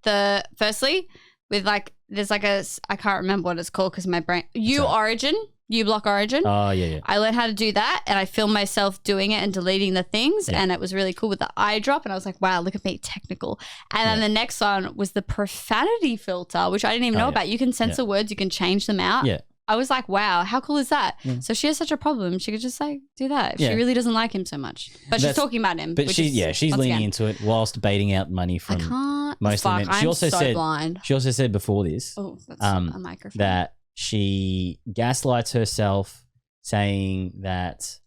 Speaker 6: Firstly, with like, there's like I can't remember what it's called because my brain. uBlock Origin.
Speaker 1: Oh yeah, yeah.
Speaker 6: I learned how to do that, and I filmed myself doing it and deleting the things, and it was really cool with the eye drop. And I was like, "Wow, look at me, technical." And then the next one was the profanity filter, which I didn't even know about. You can censor words, you can change them out.
Speaker 1: Yeah.
Speaker 6: I was like, "Wow, how cool is that?"
Speaker 1: Yeah.
Speaker 6: So she has such a problem; she could just like do that. If
Speaker 1: Yeah.
Speaker 6: she really doesn't like him so much, but she's
Speaker 1: That's-
Speaker 6: talking about him.
Speaker 1: But
Speaker 6: which
Speaker 1: she's
Speaker 6: is,
Speaker 1: she's
Speaker 6: once
Speaker 1: leaning
Speaker 6: again,
Speaker 1: into it whilst baiting out money
Speaker 6: I
Speaker 1: from
Speaker 6: can't.
Speaker 1: most of the
Speaker 6: Fuck,
Speaker 1: men. She
Speaker 6: I'm
Speaker 1: also
Speaker 6: so
Speaker 1: said
Speaker 6: blind.
Speaker 1: she also said before this
Speaker 6: Oh, that's a microphone.
Speaker 1: that she gaslights herself, saying that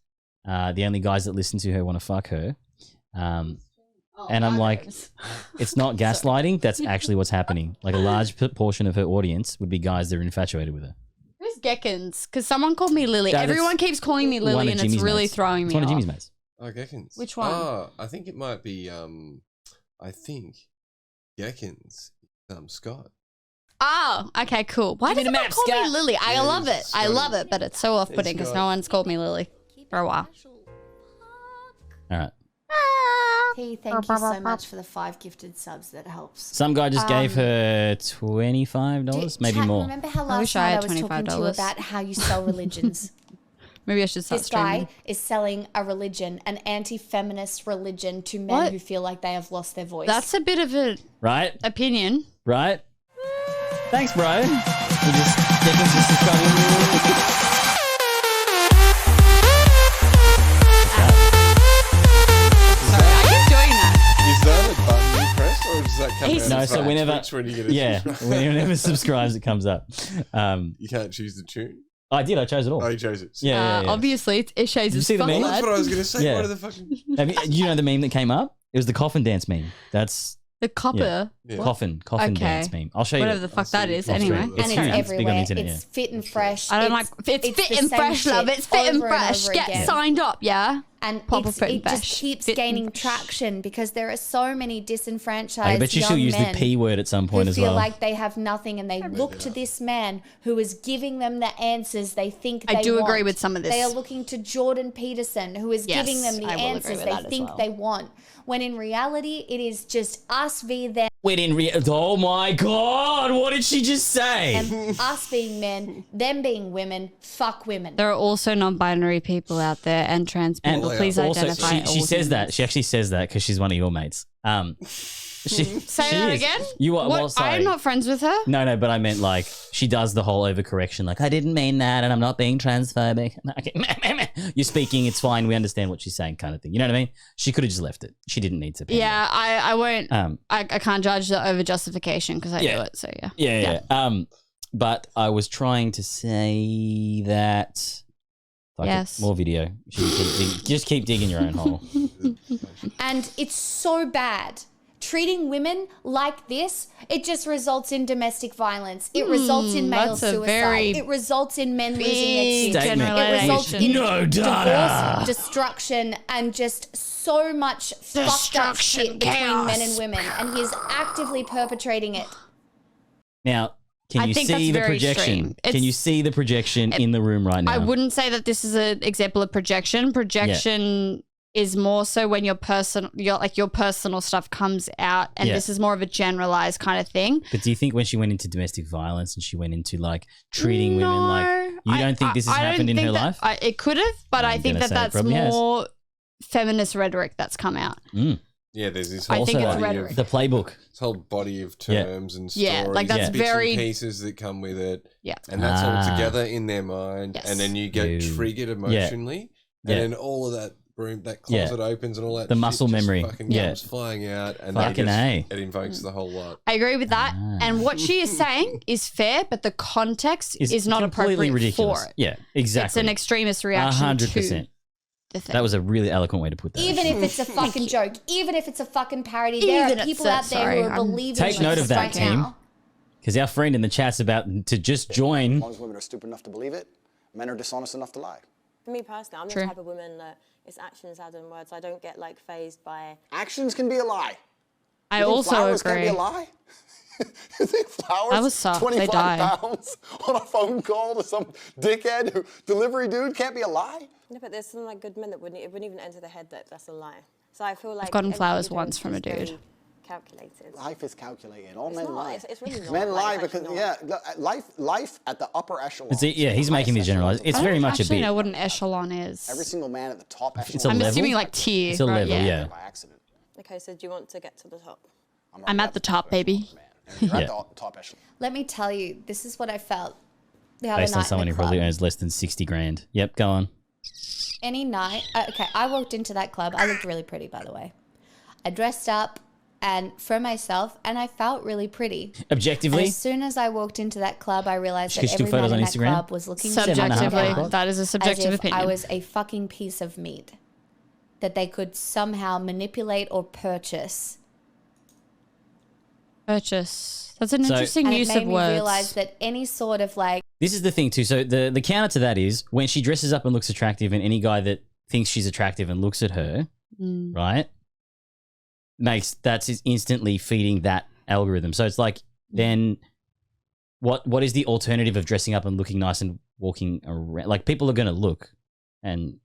Speaker 1: the only guys that listen to her want to fuck her. And I'm like, it's not gaslighting. That's actually what's happening. Like a large portion of her audience would be guys that are infatuated with her.
Speaker 6: Who's Geckins? Because someone called me Lily.
Speaker 1: That is
Speaker 6: Everyone keeps calling me
Speaker 1: one
Speaker 6: Lily,
Speaker 1: of
Speaker 6: and it's
Speaker 1: Jimmy's
Speaker 6: really
Speaker 1: mates.
Speaker 6: throwing
Speaker 1: It's
Speaker 6: me
Speaker 1: one of
Speaker 6: off.
Speaker 1: Jimmy's mates.
Speaker 5: Oh, Geckins.
Speaker 6: Which one?
Speaker 5: Oh, I think it might be, I think Geckins, Scott.
Speaker 6: Oh, okay, cool. Why
Speaker 1: Give
Speaker 6: does
Speaker 1: me the
Speaker 6: everyone
Speaker 1: map,
Speaker 6: call
Speaker 1: Scott.
Speaker 6: me Lily? I
Speaker 5: Yeah,
Speaker 6: love it.
Speaker 5: it's
Speaker 6: I
Speaker 5: Scotty.
Speaker 6: love it, but it's so off-putting because
Speaker 5: Scott.
Speaker 6: no one's called me Lily for a while.
Speaker 1: All right.
Speaker 9: T, thank you so much for the 5 gifted subs. That helps.
Speaker 1: Some guy just gave her $25, maybe
Speaker 9: Chat,
Speaker 1: more.
Speaker 9: Remember how
Speaker 6: I
Speaker 9: last
Speaker 6: wish I
Speaker 9: night I
Speaker 6: had
Speaker 9: was talking to you
Speaker 6: $25.
Speaker 9: about how you sell religions?
Speaker 6: Maybe I should start
Speaker 9: This
Speaker 6: streaming.
Speaker 9: guy is selling a religion, an anti-feminist religion to men
Speaker 6: What?
Speaker 9: who feel like they have lost their voice.
Speaker 6: That's a bit of an
Speaker 1: Right?
Speaker 6: opinion.
Speaker 1: Right? Thanks, bro. You just Geckins just subscribing.
Speaker 6: Sorry, I keep doing that.
Speaker 5: Is that a button you press, or does that come
Speaker 6: He's-
Speaker 5: out
Speaker 1: No,
Speaker 5: of
Speaker 1: so whenever
Speaker 5: Twitch when you get a
Speaker 1: yeah,
Speaker 5: subscribe?
Speaker 1: whenever subscribes, it comes up.
Speaker 5: You can't choose the tune.
Speaker 1: I did. I chose it all.
Speaker 5: Oh, you chose it.
Speaker 1: Yeah.
Speaker 6: Obviously, it shows
Speaker 1: Did you
Speaker 6: as
Speaker 1: see the
Speaker 6: fuck,
Speaker 1: meme?
Speaker 5: Well, that's
Speaker 6: lad.
Speaker 5: what I was going to say.
Speaker 1: Yeah.
Speaker 5: What are the fucking...
Speaker 1: You know the meme that came up? It was the coffin dance meme. That's
Speaker 6: The copper.
Speaker 5: Yeah.
Speaker 1: coffin
Speaker 6: Okay.
Speaker 1: dance meme. I'll show you.
Speaker 6: Whatever the fuck that is,
Speaker 1: I'll show you.
Speaker 6: anyway.
Speaker 9: and it's
Speaker 1: huge. It's big on the
Speaker 9: everywhere.
Speaker 1: internet,
Speaker 9: It's fit and fresh.
Speaker 6: I don't like. It's
Speaker 9: the
Speaker 6: fit and
Speaker 9: same
Speaker 6: fresh, love.
Speaker 9: shit
Speaker 6: It's fit and
Speaker 9: over
Speaker 6: fresh.
Speaker 9: over
Speaker 6: Get
Speaker 9: again.
Speaker 6: signed up, yeah.
Speaker 9: And
Speaker 6: it
Speaker 9: just keeps gaining traction because there are so many disenfranchised
Speaker 1: I bet you she'll use the P word at some point as well.
Speaker 9: Who feel like they have nothing and they look to this man who is giving them the answers they think they want.
Speaker 6: I do agree with some of this.
Speaker 9: They are looking to Jordan Peterson who is giving them the answers they think they want. When in reality, it is just us v them.
Speaker 1: Oh my God, what did she just say?
Speaker 9: And us being men, them being women, fuck women.
Speaker 6: There are also non-binary people out there and trans people. Please identify.
Speaker 1: She says that. She actually says that because she's one of your mates.
Speaker 6: Say that again?
Speaker 1: You are, well, sorry.
Speaker 6: I'm not friends with her.
Speaker 1: No, but I meant like she does the whole overcorrection. Like I didn't mean that, and I'm not being transphobic. You're speaking. It's fine. We understand what she's saying, kind of thing. You know what I mean? She could have just left it. She didn't need to.
Speaker 6: Yeah, I won't. I can't judge the over justification because I do it. So yeah.
Speaker 1: Yeah. But I was trying to say that.
Speaker 6: Yes.
Speaker 1: More video. Just keep digging your own hole.
Speaker 9: And it's so bad. Treating women like this, it just results in domestic violence. It results in male suicide. It results in men losing their kids. It results in divorce, destruction, and just so much fucked up shit between men and women. And he's actively perpetrating it.
Speaker 1: Now, can you see the projection? Can you see the projection in the room right now?
Speaker 6: I wouldn't say that this is an example of projection. Projection is more so when your personal stuff comes out, and this is more of a generalized kind of thing.
Speaker 1: But do you think when she went into domestic violence and she went into like treating women like, you don't think this has happened in her life?
Speaker 6: It could have, but I think that's more feminist rhetoric that's come out.
Speaker 5: Yeah, there's this whole
Speaker 6: body of
Speaker 1: the playbook.
Speaker 5: This whole body of terms and stories.
Speaker 6: Yeah, like that's
Speaker 5: bits
Speaker 6: very
Speaker 5: and pieces that come with it.
Speaker 6: Yeah,
Speaker 5: and that's all together in their mind, and then you get triggered emotionally, and then all of that that closet opens and all that.
Speaker 1: The muscle memory,
Speaker 5: comes flying out, and it invokes the whole lot.
Speaker 6: I agree with that, and what she is saying is fair, but the context is not
Speaker 1: completely
Speaker 6: appropriate
Speaker 1: ridiculous.
Speaker 6: for it.
Speaker 1: Yeah, exactly.
Speaker 6: It's an extremist reaction.
Speaker 1: 100%.
Speaker 6: That
Speaker 1: was a really eloquent way to put that.
Speaker 9: Even if it's a fucking joke, even if it's a fucking parody, there are people out there who are believing
Speaker 1: Take note of that,
Speaker 9: right
Speaker 1: team.
Speaker 9: now.
Speaker 1: Because our friend in the chat's about to just join.
Speaker 13: As long as women are stupid enough to believe it, men are dishonest enough to lie.
Speaker 15: For me personally, I'm the type of woman that it's actions rather than words. I don't get like phased by...
Speaker 13: Actions can be a lie.
Speaker 6: I also
Speaker 13: flowers
Speaker 6: agree.
Speaker 13: Can be a lie? You think flowers,
Speaker 6: that was soft.
Speaker 13: 25
Speaker 6: they died.
Speaker 13: pounds on a phone call to some dickhead delivery dude can't be a lie?
Speaker 15: No, but there's some like good men that wouldn't even enter the head that that's a lie. So I feel like...
Speaker 6: I've gotten flowers once from a dude.
Speaker 15: Calculated.
Speaker 13: Life is calculated. All men
Speaker 15: not.
Speaker 13: lie.
Speaker 15: It's really not.
Speaker 13: Men lie
Speaker 15: Like,
Speaker 13: because life at the upper echelon.
Speaker 1: He's making these generalizations. It's very much a bit.
Speaker 6: I don't know what an echelon is.
Speaker 13: Every single man at the top echelon.
Speaker 1: It's a level.
Speaker 6: I'm assuming like tier.
Speaker 1: It's a
Speaker 6: right?
Speaker 1: level, yeah.
Speaker 13: By accident.
Speaker 15: Okay, so do you want to get to the top?
Speaker 6: I'm at the top, baby.
Speaker 13: You're at the top echelon.
Speaker 9: Let me tell you, this is what I felt the other
Speaker 1: Based
Speaker 9: night
Speaker 1: on someone
Speaker 9: in
Speaker 1: who
Speaker 9: the club.
Speaker 1: probably earns less than 60 grand. Yep, go on.
Speaker 9: Any night, okay, I walked into that club. I looked really pretty, by the way. I dressed up and for myself, and I felt really pretty.
Speaker 1: Objectively?
Speaker 9: And as soon as I walked into that club, I realized that
Speaker 1: She took
Speaker 9: every man
Speaker 1: photos
Speaker 9: in
Speaker 1: on
Speaker 9: that
Speaker 1: Instagram?
Speaker 9: club was looking
Speaker 6: Subjectively,
Speaker 9: down
Speaker 6: that is a subjective
Speaker 9: as if
Speaker 6: opinion.
Speaker 9: I was a fucking piece of meat that they could somehow manipulate or purchase.
Speaker 6: Purchase. That's an interesting use of words.
Speaker 9: And it made me realize that any sort of like...
Speaker 1: This is the thing too. So the counter to that is when she dresses up and looks attractive, and any guy that thinks she's attractive and looks at her, right, that's instantly feeding that algorithm. So it's like, then what is the alternative of dressing up and looking nice and walking around? Like, people are going to look and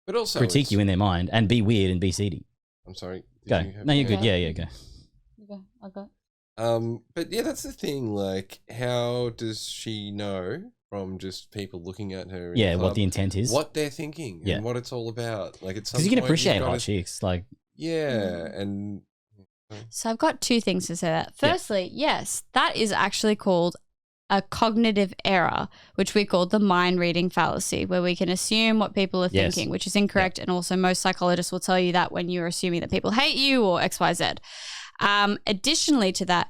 Speaker 5: but also
Speaker 1: critique you in their mind and be weird and be seedy.
Speaker 5: I'm sorry.
Speaker 1: Go. No, you're good. Yeah, go.
Speaker 6: Okay, I got.
Speaker 5: But yeah, that's the thing. Like, how does she know from just people looking at her? In the
Speaker 1: what
Speaker 5: club,
Speaker 1: the intent is,
Speaker 5: what they're thinking, and what it's all about. Like, it's
Speaker 1: because you can appreciate hot chicks, like
Speaker 5: and.
Speaker 6: So I've got two things to say that. Firstly, yes, that is actually called a cognitive error, which we call the mind reading fallacy, where we can assume what people are thinking, which is incorrect. And also most psychologists will tell you that when you're assuming that people hate you or XYZ. Additionally to that,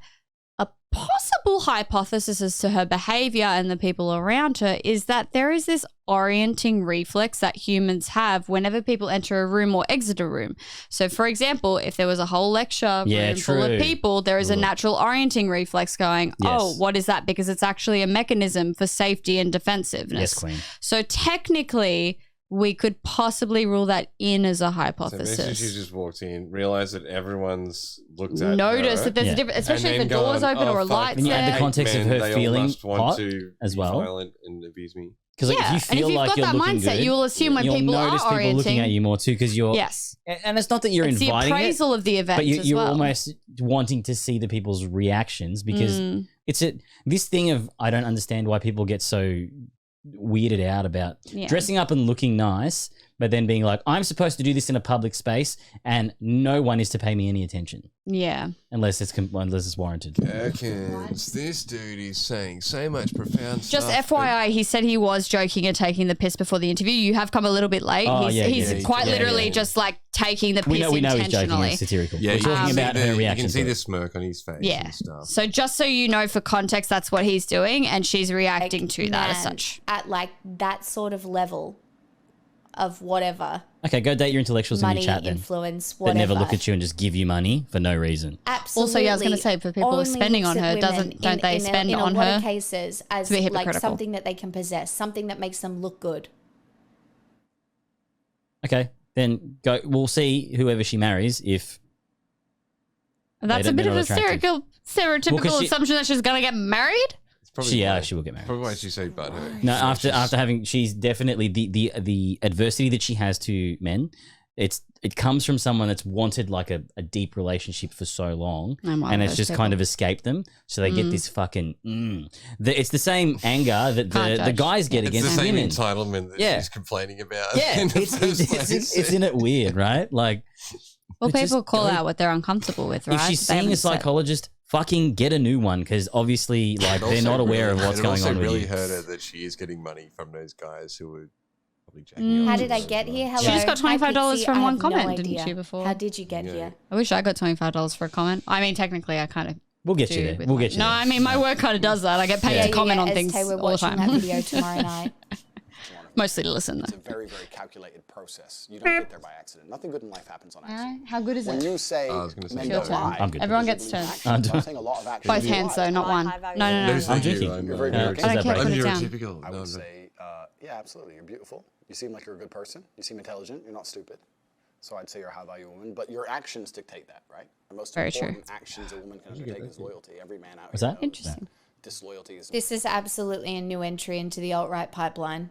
Speaker 6: a possible hypothesis as to her behavior and the people around her is that there is this orienting reflex that humans have whenever people enter a room or exit a room. So, for example, if there was a whole lecture room full of people, there is a natural orienting reflex going, oh, what is that? Because it's actually a mechanism for safety and defensiveness.
Speaker 1: Yes, queen.
Speaker 6: So technically, we could possibly rule that in as a
Speaker 5: So
Speaker 6: hypothesis.
Speaker 5: maybe she just walked in, realized that everyone's looked at
Speaker 6: Notice
Speaker 5: her,
Speaker 6: that there's a difference, especially if
Speaker 5: and
Speaker 6: a
Speaker 5: then
Speaker 6: door's
Speaker 5: gone,
Speaker 6: open or a
Speaker 5: fuck,
Speaker 6: light's
Speaker 1: When you add the
Speaker 6: there.
Speaker 1: context of her
Speaker 5: they all
Speaker 1: feeling
Speaker 5: must want
Speaker 1: hot
Speaker 5: to
Speaker 1: as
Speaker 5: be
Speaker 1: well.
Speaker 5: violent and abuse me.
Speaker 1: Because like,
Speaker 6: Yeah,
Speaker 1: if
Speaker 6: and
Speaker 1: you
Speaker 6: if
Speaker 1: feel
Speaker 6: you've
Speaker 1: like
Speaker 6: got
Speaker 1: you're
Speaker 6: that
Speaker 1: looking
Speaker 6: mindset,
Speaker 1: good,
Speaker 6: you will assume when
Speaker 1: you'll
Speaker 6: people
Speaker 1: notice
Speaker 6: are
Speaker 1: people looking
Speaker 6: orienting.
Speaker 1: at you more too because you're
Speaker 6: Yes.
Speaker 1: and it's not that you're
Speaker 6: It's the
Speaker 1: inviting
Speaker 6: appraisal
Speaker 1: it,
Speaker 6: of the event
Speaker 1: but
Speaker 6: as
Speaker 1: you're
Speaker 6: well.
Speaker 1: almost wanting to see the people's reactions because it's this thing of I don't understand why people get so weirded out about dressing up and looking nice, but then being like, I'm supposed to do this in a public space and no one is to pay me any attention.
Speaker 6: Yeah.
Speaker 1: Unless it's warranted.
Speaker 5: Perkins, this dude is saying so much profound
Speaker 6: Just
Speaker 5: stuff.
Speaker 6: FYI, he said he was joking and taking the piss before the interview. You have come a little bit late.
Speaker 1: Oh,
Speaker 6: he's quite literally just like taking the piss
Speaker 1: We know he's joking.
Speaker 6: intentionally.
Speaker 1: It's satirical.
Speaker 5: Yeah,
Speaker 1: We're talking about her
Speaker 5: you
Speaker 1: reaction.
Speaker 5: can see
Speaker 1: to
Speaker 5: the
Speaker 1: it.
Speaker 5: smirk on his face
Speaker 6: Yeah.
Speaker 5: and stuff.
Speaker 6: So just so you know, for context, that's what he's doing, and she's reacting to that as
Speaker 9: Man,
Speaker 6: such.
Speaker 9: At like that sort of level of whatever.
Speaker 1: Okay, go date your intellectuals in
Speaker 9: Money,
Speaker 1: your chat then.
Speaker 9: influence,
Speaker 1: That never
Speaker 9: whatever.
Speaker 1: look at you and just give you money for no reason.
Speaker 9: Absolutely.
Speaker 6: Also, yeah, I was gonna say, for people who are
Speaker 9: Only
Speaker 6: spending
Speaker 9: looks
Speaker 6: on
Speaker 9: at
Speaker 6: her,
Speaker 9: women
Speaker 6: don't they spend
Speaker 9: in
Speaker 6: on
Speaker 9: a lot
Speaker 6: her
Speaker 9: of cases as
Speaker 6: to be
Speaker 9: like
Speaker 6: hypocritical?
Speaker 9: something that they can possess, something that makes them look good.
Speaker 1: Okay, then go. We'll see whoever she marries if.
Speaker 6: That's
Speaker 1: they're
Speaker 6: a bit of
Speaker 1: not
Speaker 6: a
Speaker 1: attractive.
Speaker 6: stereotypical
Speaker 1: Well, 'cause she-
Speaker 6: assumption that she's gonna get married.
Speaker 5: Probably
Speaker 1: She will get married.
Speaker 5: Probably why she's so butthurt.
Speaker 1: No, after having, she's definitely the adversity that she has to men. It comes from someone that's wanted like a deep relationship for so long,
Speaker 6: I'm one
Speaker 1: and
Speaker 6: of
Speaker 1: it's
Speaker 6: those
Speaker 1: just kind
Speaker 6: people.
Speaker 1: of escaped them. So they get this fucking. It's the same anger that
Speaker 6: Can't
Speaker 1: the
Speaker 6: judge.
Speaker 1: guys get
Speaker 5: It's the
Speaker 1: against
Speaker 5: same
Speaker 1: women.
Speaker 5: entitlement that
Speaker 1: Yeah.
Speaker 5: she's complaining about.
Speaker 1: Yeah,
Speaker 5: in the first place.
Speaker 1: isn't it weird, right? Like,
Speaker 6: Well,
Speaker 1: but just
Speaker 6: people call
Speaker 1: go-
Speaker 6: out what they're uncomfortable with, right?
Speaker 1: if she's
Speaker 6: They
Speaker 1: seeing a
Speaker 6: haven't said-
Speaker 1: psychologist, fucking get a new one because obviously, like, they're not aware of what's going on
Speaker 5: It
Speaker 1: with
Speaker 5: really
Speaker 1: you.
Speaker 5: hurt her that she is getting money from those guys who were probably jacking
Speaker 9: How
Speaker 5: off
Speaker 9: did
Speaker 5: to
Speaker 9: I
Speaker 5: her
Speaker 9: get
Speaker 5: as
Speaker 9: here?
Speaker 5: well.
Speaker 9: Hello.
Speaker 6: She just got
Speaker 9: Hi,
Speaker 6: $25
Speaker 9: Pixie.
Speaker 6: from
Speaker 9: I
Speaker 6: one
Speaker 9: have no
Speaker 6: comment, didn't
Speaker 9: idea.
Speaker 6: she, before?
Speaker 9: How did you get here?
Speaker 6: I wish I got $25 for a comment. I mean, technically, I kind of.
Speaker 1: We'll get you
Speaker 6: do
Speaker 1: there.
Speaker 6: with
Speaker 1: We'll
Speaker 6: my-
Speaker 1: get you
Speaker 6: No,
Speaker 1: there.
Speaker 6: I mean, my work kind of does that. I get paid to comment on things
Speaker 9: We're
Speaker 6: all the
Speaker 9: watching
Speaker 6: time.
Speaker 9: that video tomorrow night.
Speaker 6: Mostly to listen,
Speaker 16: It's
Speaker 6: though.
Speaker 16: a very, very calculated process. You don't get there by accident. Nothing good in life happens on accident.
Speaker 6: How good is
Speaker 16: When
Speaker 6: it?
Speaker 16: you say
Speaker 5: I was gonna say
Speaker 16: men
Speaker 5: no.
Speaker 16: don't lie,
Speaker 1: I'm good.
Speaker 6: Everyone
Speaker 16: because
Speaker 6: gets
Speaker 16: you
Speaker 6: turns.
Speaker 16: believe action. I'm saying a lot of action.
Speaker 6: Both hands, though, not one. No, no, no.
Speaker 5: No,
Speaker 1: I'm drinking.
Speaker 16: You're very
Speaker 1: Uh,
Speaker 16: good.
Speaker 6: I don't care.
Speaker 5: I'm
Speaker 6: Put it down.
Speaker 5: neurotypical.
Speaker 16: I
Speaker 5: No,
Speaker 16: would
Speaker 5: no.
Speaker 16: say, yeah, absolutely. You're beautiful. You seem like you're a good person. You seem intelligent. You're not stupid. So I'd say you're a high-value woman. But your actions dictate that, right? The most
Speaker 6: Very true.
Speaker 16: important actions a woman can undertake is loyalty. Every man out
Speaker 1: What's
Speaker 16: here
Speaker 1: that?
Speaker 16: knows
Speaker 6: Interesting.
Speaker 16: disloyalty is
Speaker 9: This is absolutely a new entry into the alt-right pipeline.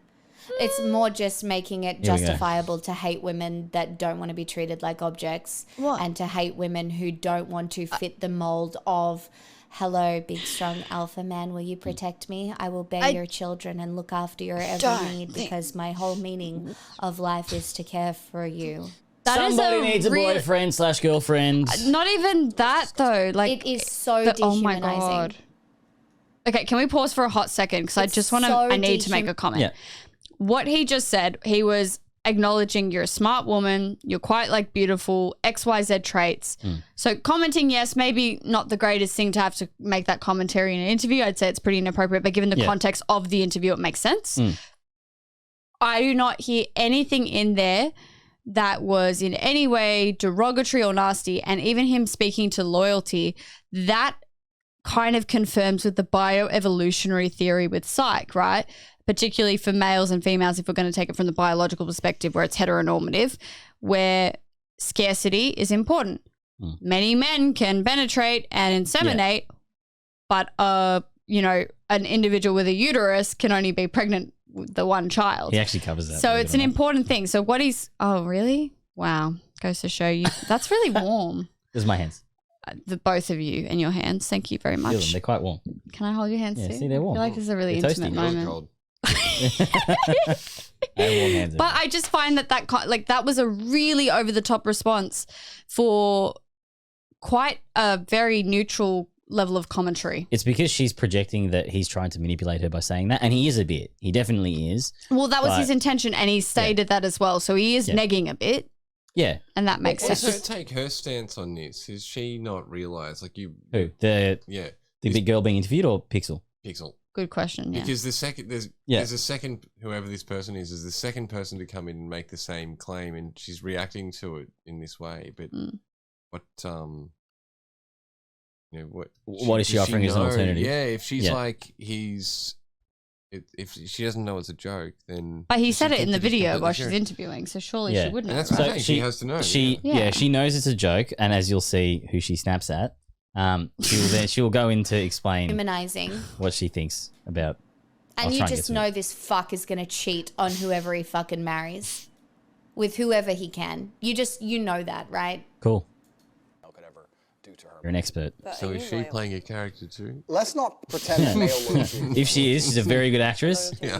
Speaker 9: It's more just making it
Speaker 1: Here we go.
Speaker 9: justifiable to hate women that don't want to be treated like objects and to hate women who don't want to fit the mold of, hello, big, strong alpha man, will you protect me? I will bear your children and look after your every need because my whole meaning of life is to care for you.
Speaker 6: That is
Speaker 1: Somebody needs a
Speaker 6: real-
Speaker 1: boyfriend / girlfriend.
Speaker 6: Not even that, though. Like,
Speaker 9: It is so
Speaker 6: oh my
Speaker 9: dehumanizing.
Speaker 6: God. Okay, can we pause for a hot second? Because I
Speaker 9: It's
Speaker 6: just want to,
Speaker 9: so
Speaker 6: I need to make a comment.
Speaker 1: Yeah.
Speaker 6: What he just said, he was acknowledging you're a smart woman, you're quite like beautiful, XYZ traits. So commenting, yes, maybe not the greatest thing to have to make that commentary in an interview. I'd say it's pretty inappropriate, but given the
Speaker 1: Yeah.
Speaker 6: context of the interview, it makes sense. I do not hear anything in there that was in any way derogatory or nasty. And even him speaking to loyalty, that kind of confirms with the bioevolutionary theory with psych, right? Particularly for males and females, if we're going to take it from the biological perspective where it's heteronormative, where scarcity is important. Many men can penetrate and inseminate, but you know, an individual with a uterus can only be pregnant with the one child.
Speaker 1: He actually covers that.
Speaker 6: So
Speaker 1: believe
Speaker 6: it's
Speaker 1: it
Speaker 6: an
Speaker 1: or not.
Speaker 6: important thing. So what he's, oh really? Wow. Goes to show you. That's really warm.
Speaker 1: This is my hands.
Speaker 6: The both of you and your hands. Thank you very
Speaker 1: Feel them.
Speaker 6: much.
Speaker 1: They're quite warm.
Speaker 6: Can I hold your hands
Speaker 1: Yeah,
Speaker 6: too?
Speaker 1: see, they're warm.
Speaker 6: I feel like this is a really
Speaker 1: They're
Speaker 6: intimate
Speaker 1: toasty.
Speaker 6: moment.
Speaker 5: Cold.
Speaker 1: I have warm hands.
Speaker 6: But I just find that that was a really over the top response for quite a very neutral level of commentary.
Speaker 1: It's because she's projecting that he's trying to manipulate her by saying that, and he is a bit. He definitely is.
Speaker 6: Well, that was
Speaker 1: But-
Speaker 6: his intention, and he stated that as well. So he is
Speaker 1: Yeah.
Speaker 6: negging a bit,
Speaker 1: Yeah.
Speaker 6: and that makes
Speaker 5: Also,
Speaker 6: sense.
Speaker 5: take her stance on this. Has she not realised, like you?
Speaker 1: Who? The big girl being interviewed or Pixel?
Speaker 5: Pixel.
Speaker 6: Good question. Yeah.
Speaker 5: Because there's a second, whoever this person is the second person to come in and make the same claim, and she's reacting to it in this way. But what you know, what
Speaker 1: What is she
Speaker 5: does
Speaker 1: offering as an
Speaker 5: know?
Speaker 1: alternative?
Speaker 5: Yeah, if she's
Speaker 1: Yeah.
Speaker 5: like he's if she doesn't know it's a joke, then.
Speaker 6: But he
Speaker 5: she
Speaker 6: said it in
Speaker 5: thinks
Speaker 6: the
Speaker 5: it's
Speaker 6: video
Speaker 5: completely
Speaker 6: while she's
Speaker 5: serious.
Speaker 6: interviewing, so surely
Speaker 1: Yeah.
Speaker 6: she would know.
Speaker 5: And that's what I'm
Speaker 6: right?
Speaker 5: saying. She has to know.
Speaker 1: She
Speaker 6: Yeah.
Speaker 1: she knows it's a joke, and as you'll see, who she snaps at, she'll go in to explain
Speaker 9: Humanizing.
Speaker 1: what she thinks about.
Speaker 9: And you just know this fuck is going to cheat on whoever he fucking marries. With whoever he can. You know that, right?
Speaker 1: Cool.
Speaker 16: Could ever do to her.
Speaker 1: You're an expert.
Speaker 5: So is she playing a character too?
Speaker 16: Let's not pretend that male loyalty.
Speaker 1: If she is, she's a very good actress.
Speaker 5: Yeah.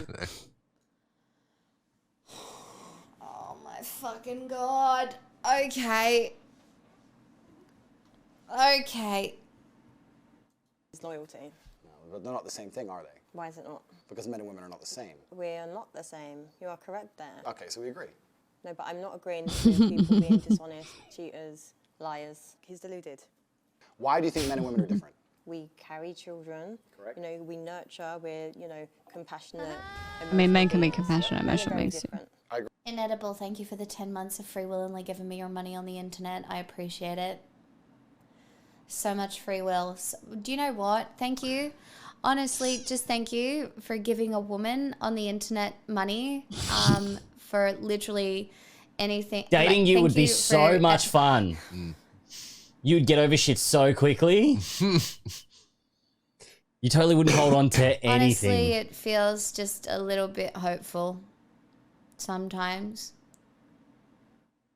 Speaker 9: Oh my fucking god. Okay. Okay.
Speaker 15: It's loyalty.
Speaker 16: No, but they're not the same thing, are they?
Speaker 15: Why is it not?
Speaker 16: Because men and women are not the same.
Speaker 15: We are not the same. You are correct there.
Speaker 16: Okay, so we agree.
Speaker 15: No, but I'm not agreeing with people being dishonest, cheaters, liars. He's deluded.
Speaker 16: Why do you think men and women are different?
Speaker 15: We carry children.
Speaker 16: Correct.
Speaker 15: You know, we nurture. We're, compassionate.
Speaker 6: I mean, men can be compassionate,
Speaker 15: Men are
Speaker 6: emotional
Speaker 15: very
Speaker 6: beings.
Speaker 15: different.
Speaker 9: Inedible, thank you for the 10 months of free willingly giving me your money on the internet. I appreciate it. So much free will. Do you know what? Thank you. Honestly, just thank you for giving a woman on the internet money for literally anything.
Speaker 1: Dating you
Speaker 9: thank
Speaker 1: would be
Speaker 9: for-
Speaker 1: so much fun. You'd get over shit so quickly. You totally wouldn't hold on to anything.
Speaker 9: Honestly, it feels just a little bit hopeful sometimes.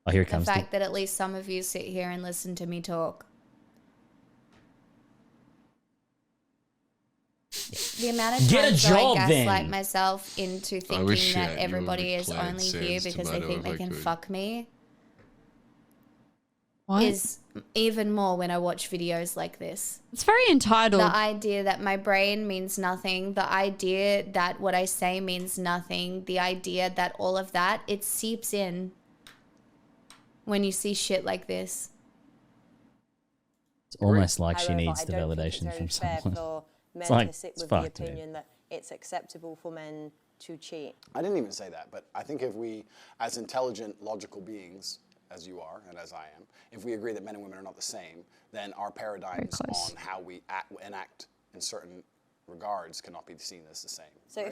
Speaker 1: Oh, here it
Speaker 9: The
Speaker 1: comes.
Speaker 9: fact that at least some of you sit here and listen to me talk. The amount of
Speaker 1: Get a
Speaker 9: times
Speaker 1: job,
Speaker 9: I
Speaker 1: then.
Speaker 9: gaslight myself into thinking
Speaker 5: wish
Speaker 9: that
Speaker 5: you
Speaker 9: everybody
Speaker 5: would
Speaker 9: is
Speaker 5: plant
Speaker 9: only here
Speaker 5: Sam's
Speaker 9: because they
Speaker 5: tomato
Speaker 9: think they
Speaker 5: if I
Speaker 9: can
Speaker 5: could.
Speaker 9: fuck me
Speaker 6: What?
Speaker 9: is even more when I watch videos like this.
Speaker 6: It's very entitled.
Speaker 9: The idea that my brain means nothing, the idea that what I say means nothing, the idea that all of that, it seeps in when you see shit like this.
Speaker 1: It's almost like she
Speaker 15: However,
Speaker 1: needs
Speaker 15: I
Speaker 1: the
Speaker 15: don't think it's
Speaker 1: validation
Speaker 15: very
Speaker 1: from
Speaker 15: fair
Speaker 1: someone.
Speaker 15: for men
Speaker 1: It's like,
Speaker 15: to sit
Speaker 1: it's
Speaker 15: with the
Speaker 1: fucked, dude.
Speaker 15: opinion that it's acceptable for men to cheat.
Speaker 16: I didn't even say that, but I think if we, as intelligent, logical beings, as you are and as I am, if we agree that men and women are not the same, then our paradigms on how we enact in certain regards cannot be seen as the same.
Speaker 15: So,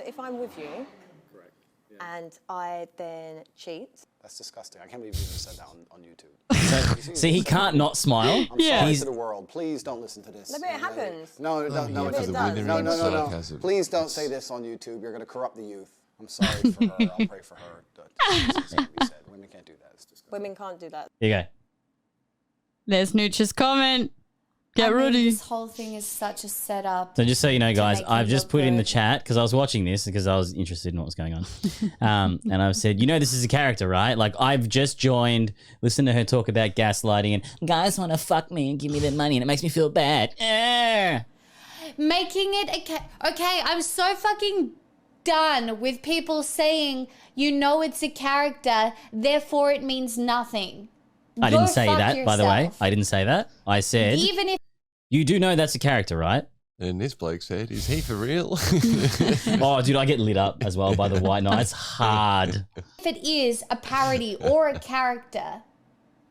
Speaker 15: if I'm with you,
Speaker 16: Correct.
Speaker 15: and I then cheat,
Speaker 16: That's disgusting. I can't believe you even said that on YouTube.
Speaker 1: See, he can't not smile.
Speaker 16: I'm sorry
Speaker 1: He's-
Speaker 16: to the world. Please don't listen to this.
Speaker 15: No, but it happens.
Speaker 16: No,
Speaker 5: Oh,
Speaker 16: no,
Speaker 5: yeah,
Speaker 16: it
Speaker 5: for the
Speaker 16: doesn't.
Speaker 5: withering
Speaker 16: No,
Speaker 5: of
Speaker 16: no, no, no.
Speaker 5: sarcasm.
Speaker 16: Please don't say this on YouTube. You're going to corrupt the youth. I'm sorry for her. I'll pray for her. This can't be said. Women can't do that. It's disgusting.
Speaker 15: Women can't do that.
Speaker 1: Here you go.
Speaker 6: There's Nooch's comment.
Speaker 9: I
Speaker 6: Get
Speaker 9: mean,
Speaker 6: ready.
Speaker 9: This whole thing is such a setup.
Speaker 1: So just so you know, guys,
Speaker 9: make
Speaker 1: I've
Speaker 9: you
Speaker 1: just
Speaker 9: look
Speaker 1: put in the
Speaker 9: good.
Speaker 1: chat because I was watching this because I was interested in what was going on. And I've said, this is a character, right? Like, I've just joined, listen to her talk about gaslighting and guys want to fuck me and give me their money and it makes me feel bad.
Speaker 9: Making it okay, I'm so fucking done with people saying it's a character, therefore it means nothing.
Speaker 1: I didn't
Speaker 9: Go
Speaker 1: say
Speaker 9: fuck
Speaker 1: that, by the way.
Speaker 9: yourself.
Speaker 1: I didn't say that. I said,
Speaker 9: Even if
Speaker 1: you do know that's a character, right?
Speaker 5: And this bloke said, "Is he for real?"
Speaker 1: Oh, dude, I get lit up as well by the white knight. It's hard.
Speaker 9: it is a parody or a character,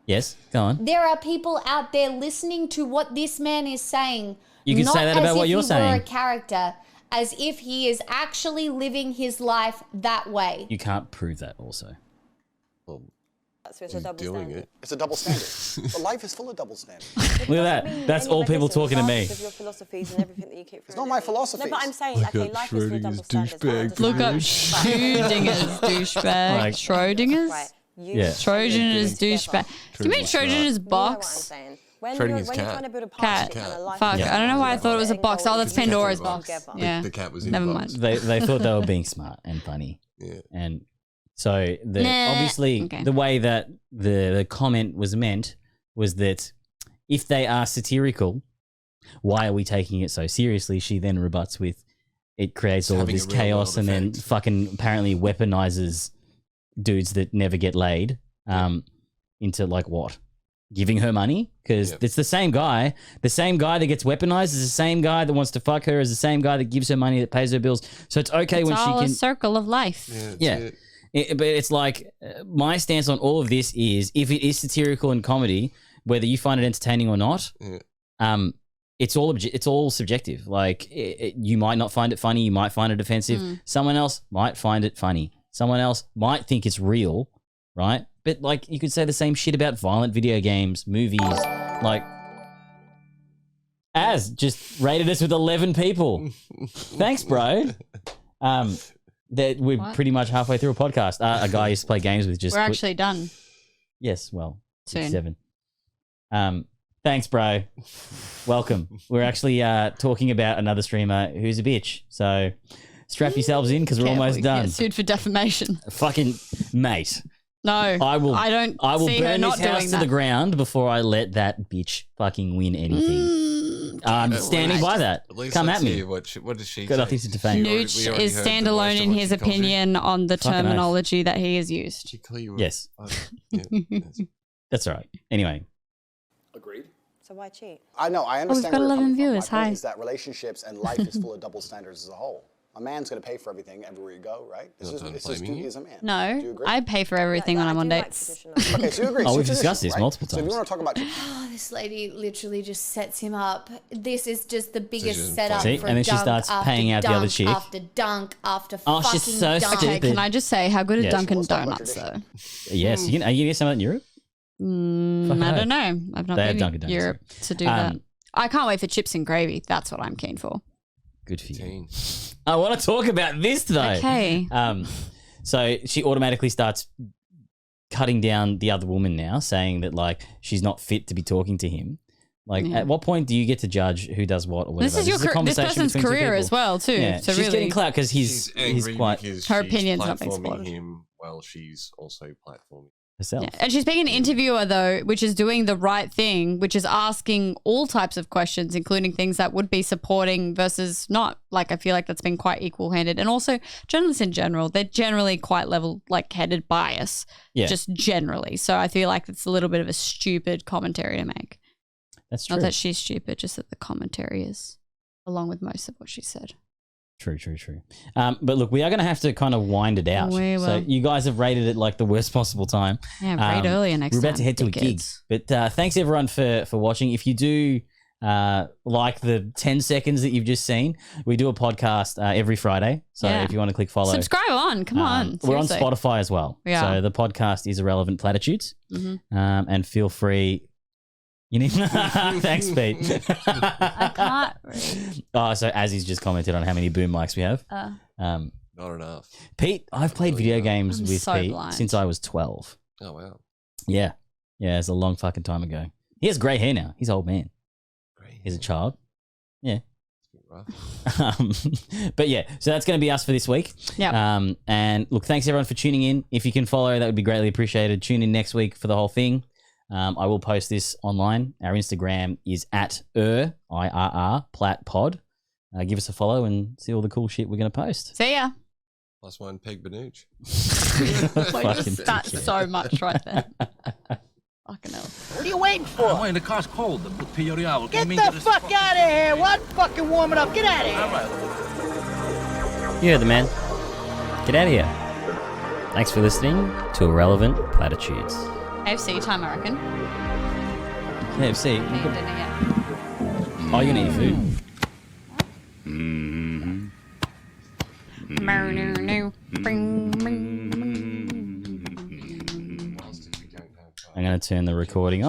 Speaker 1: Yes, go on.
Speaker 9: there are people out there listening to what this man is saying.
Speaker 1: You could
Speaker 9: not
Speaker 1: say that
Speaker 9: as
Speaker 1: about what
Speaker 9: if
Speaker 1: you're
Speaker 9: he were a
Speaker 1: saying.
Speaker 9: character, as if he is actually living his life that way.
Speaker 1: You can't prove that also.
Speaker 5: Well,
Speaker 15: So it's a double
Speaker 5: doing
Speaker 15: standard.
Speaker 5: it.
Speaker 16: It's a double standard. But life is full of double standards.
Speaker 1: Look at that. That's all people talking to me.
Speaker 15: Of your philosophies and everything that you keep.
Speaker 16: It's not my philosophy.
Speaker 15: No, but I'm saying, okay, life is full of double standards.
Speaker 6: Look up Schrodinger's douchebag.
Speaker 1: Like-
Speaker 6: Schrodinger's?
Speaker 15: Right. You
Speaker 1: Yeah.
Speaker 6: Schrodinger's douchebag. Do you mean Schrodinger's box?
Speaker 15: When
Speaker 5: Schrodinger's
Speaker 15: you're, when you're
Speaker 5: cat.
Speaker 15: trying to build a
Speaker 6: Cat.
Speaker 15: partnership and a life
Speaker 6: Fuck,
Speaker 1: Yeah.
Speaker 6: I don't know why I thought it was a box. Oh, that's
Speaker 5: The cat's in
Speaker 6: Pandora's
Speaker 5: the
Speaker 6: box.
Speaker 15: box.
Speaker 6: Yeah.
Speaker 5: The cat was in
Speaker 6: Never
Speaker 5: the
Speaker 6: mind.
Speaker 5: box.
Speaker 1: They thought they were being smart and funny.
Speaker 5: Yeah.
Speaker 1: And so
Speaker 6: Nah.
Speaker 1: obviously
Speaker 6: Okay.
Speaker 1: the way that the comment was meant was that if they are satirical, why are we taking it so seriously? She then rebuts with it creates
Speaker 5: It's
Speaker 1: all of
Speaker 5: having
Speaker 1: this
Speaker 5: a real
Speaker 1: chaos
Speaker 5: world
Speaker 1: and then
Speaker 5: effect.
Speaker 1: fucking apparently weaponizes dudes that never get laid into like what? Giving her money? Because it's the same guy. The same guy that gets weaponized is the same guy that wants to fuck her, is the same guy that gives her money, that pays her bills. So it's okay
Speaker 6: It's
Speaker 1: when she
Speaker 6: all
Speaker 1: can.
Speaker 6: a circle of life.
Speaker 1: Yeah. But it's like my stance on all of this is if it is satirical and comedy, whether you find it entertaining or not, it's all subjective. Like you might not find it funny, you might find it offensive. Someone else might find it funny. Someone else might think it's real, right? But like you could say the same shit about violent video games, movies. Like Az just rated us with 11 people. Thanks, bro. That we're pretty much halfway through a podcast. A guy I used to play games with just.
Speaker 6: We're actually done.
Speaker 1: Yes, well,
Speaker 6: soon.
Speaker 1: 7. Thanks, bro. Welcome. We're actually talking about another streamer who's a bitch. So strap yourselves in because we're almost done.
Speaker 6: Get sued for defamation.
Speaker 1: Fucking mate.
Speaker 6: No, I will see her
Speaker 1: burn
Speaker 6: not
Speaker 1: this house
Speaker 6: doing
Speaker 1: to
Speaker 6: that.
Speaker 1: the ground before I let that bitch fucking win anything. I'm standing by that. Come at me.
Speaker 5: What does she
Speaker 1: Got
Speaker 5: say?
Speaker 1: nothing to defend.
Speaker 6: Nooch is standalone in his opinion on the
Speaker 1: Fucking
Speaker 6: terminology that he has used.
Speaker 1: Yes. That's all right. Anyway.
Speaker 16: Agreed.
Speaker 15: So why cheat?
Speaker 16: I know, I understand
Speaker 6: got
Speaker 16: where you're
Speaker 6: 11
Speaker 16: coming from.
Speaker 6: viewers.
Speaker 16: My point
Speaker 6: Hi.
Speaker 16: is that relationships and life is full of double standards as a whole. A man's going to pay for everything everywhere you go, right? It's his duty as a man. Do you
Speaker 6: No,
Speaker 16: agree?
Speaker 6: I pay for everything when I'm on dates.
Speaker 16: Okay, so you agree.
Speaker 1: Oh,
Speaker 16: So
Speaker 1: we've
Speaker 16: tradition,
Speaker 1: discussed this
Speaker 16: right?
Speaker 1: multiple
Speaker 16: So if
Speaker 1: times.
Speaker 16: you want to talk about
Speaker 9: Oh, this lady literally just sets him up. This is just the biggest setup
Speaker 1: See?
Speaker 9: for
Speaker 1: And then she
Speaker 9: dunk
Speaker 1: starts
Speaker 9: after
Speaker 1: paying out the other
Speaker 9: dunk
Speaker 1: chick.
Speaker 9: after dunk after
Speaker 1: Oh,
Speaker 9: fucking
Speaker 1: she's so
Speaker 9: dunk.
Speaker 1: stupid.
Speaker 6: Okay, can I just say how good are
Speaker 1: Yes.
Speaker 6: Dunkin' Donuts though?
Speaker 1: Yes. Are you going to get some of that in Europe?
Speaker 6: I don't know. I've not
Speaker 1: They have
Speaker 6: been
Speaker 1: Dunkin'
Speaker 6: to
Speaker 1: Donuts,
Speaker 6: Europe to do that. I can't wait for chips and gravy. That's what I'm keen for.
Speaker 1: Good for you. I want to talk about this though.
Speaker 6: Okay.
Speaker 1: So she automatically starts cutting down the other woman now, saying that like she's not fit to be talking to him. Like, at what point do you get to judge who does what or whatever?
Speaker 6: This is
Speaker 1: a conversation
Speaker 6: person's
Speaker 1: between two
Speaker 6: career
Speaker 1: people.
Speaker 6: as well too.
Speaker 1: Yeah.
Speaker 6: So
Speaker 1: she's
Speaker 6: really,
Speaker 1: getting clout because he's quite
Speaker 6: her opinion's not being
Speaker 5: platforming
Speaker 6: supported.
Speaker 5: him while she's also platforming
Speaker 1: herself.
Speaker 6: Yeah. And she's being an interviewer though, which is doing the right thing, which is asking all types of questions, including things that would be supporting versus not. Like I feel like that's been quite equal-handed. And also journalists in general, they're generally quite level-headed bias.
Speaker 1: Yeah.
Speaker 6: Just generally. So I feel like it's a little bit of a stupid commentary to make.
Speaker 1: That's true.
Speaker 6: Not that she's stupid, just that the commentary is, along with most of what she said.
Speaker 1: True. But look, we are going to have to kind of wind it out.
Speaker 6: We will.
Speaker 1: So you guys have rated it like the worst possible time.
Speaker 6: Yeah, rate earlier next
Speaker 1: We're about
Speaker 6: time,
Speaker 1: to head to a gig.
Speaker 6: dickheads.
Speaker 1: But thanks everyone for watching. If you do like the 10 seconds that you've just seen, we do a podcast every Friday. So
Speaker 6: Yeah.
Speaker 1: if you want to click follow.
Speaker 6: Subscribe on. Come on.
Speaker 1: We're on
Speaker 6: seriously.
Speaker 1: Spotify as well.
Speaker 6: We are.
Speaker 1: So the podcast is IrrPlatPod Platitudes.
Speaker 6: Mhm.
Speaker 1: And feel free. You need. Thanks, Pete.
Speaker 6: I can't read.
Speaker 1: Oh, so Azzy's just commented on how many boom mics we have.
Speaker 5: Not enough.
Speaker 1: Pete, I've played video games
Speaker 6: I'm
Speaker 1: with
Speaker 6: so
Speaker 1: Pete
Speaker 6: blind.
Speaker 1: since I was 12.
Speaker 5: Oh, wow.
Speaker 1: Yeah. Yeah, it's a long fucking time ago. He has grey hair now. He's an old man. He's a child. Yeah. But yeah, so that's going to be us for this week.
Speaker 6: Yeah.
Speaker 1: And look, thanks everyone for tuning in. If you can follow, that would be greatly appreciated. Tune in next week for the whole thing. I will post this online. Our Instagram is at IrrPlatPod. Give us a follow and see all the cool shit we're going to post.
Speaker 6: See ya.
Speaker 5: +1 Peg Banooch.
Speaker 6: That's so much right there. Fucking hell.
Speaker 17: What are you waiting for?
Speaker 3: I'm waiting. The car's cold. The Pioreal.
Speaker 17: Get the fuck out of here! What fucking warming up? Get out of here!
Speaker 3: All right.
Speaker 1: You heard the man. Get out of here. Thanks for listening to Irrelevant Platitudes.
Speaker 6: AFC time, I reckon.
Speaker 1: KFC.
Speaker 6: Ain't dinner yet.
Speaker 1: Oh, you're going to eat food? I'm going to turn the recording on.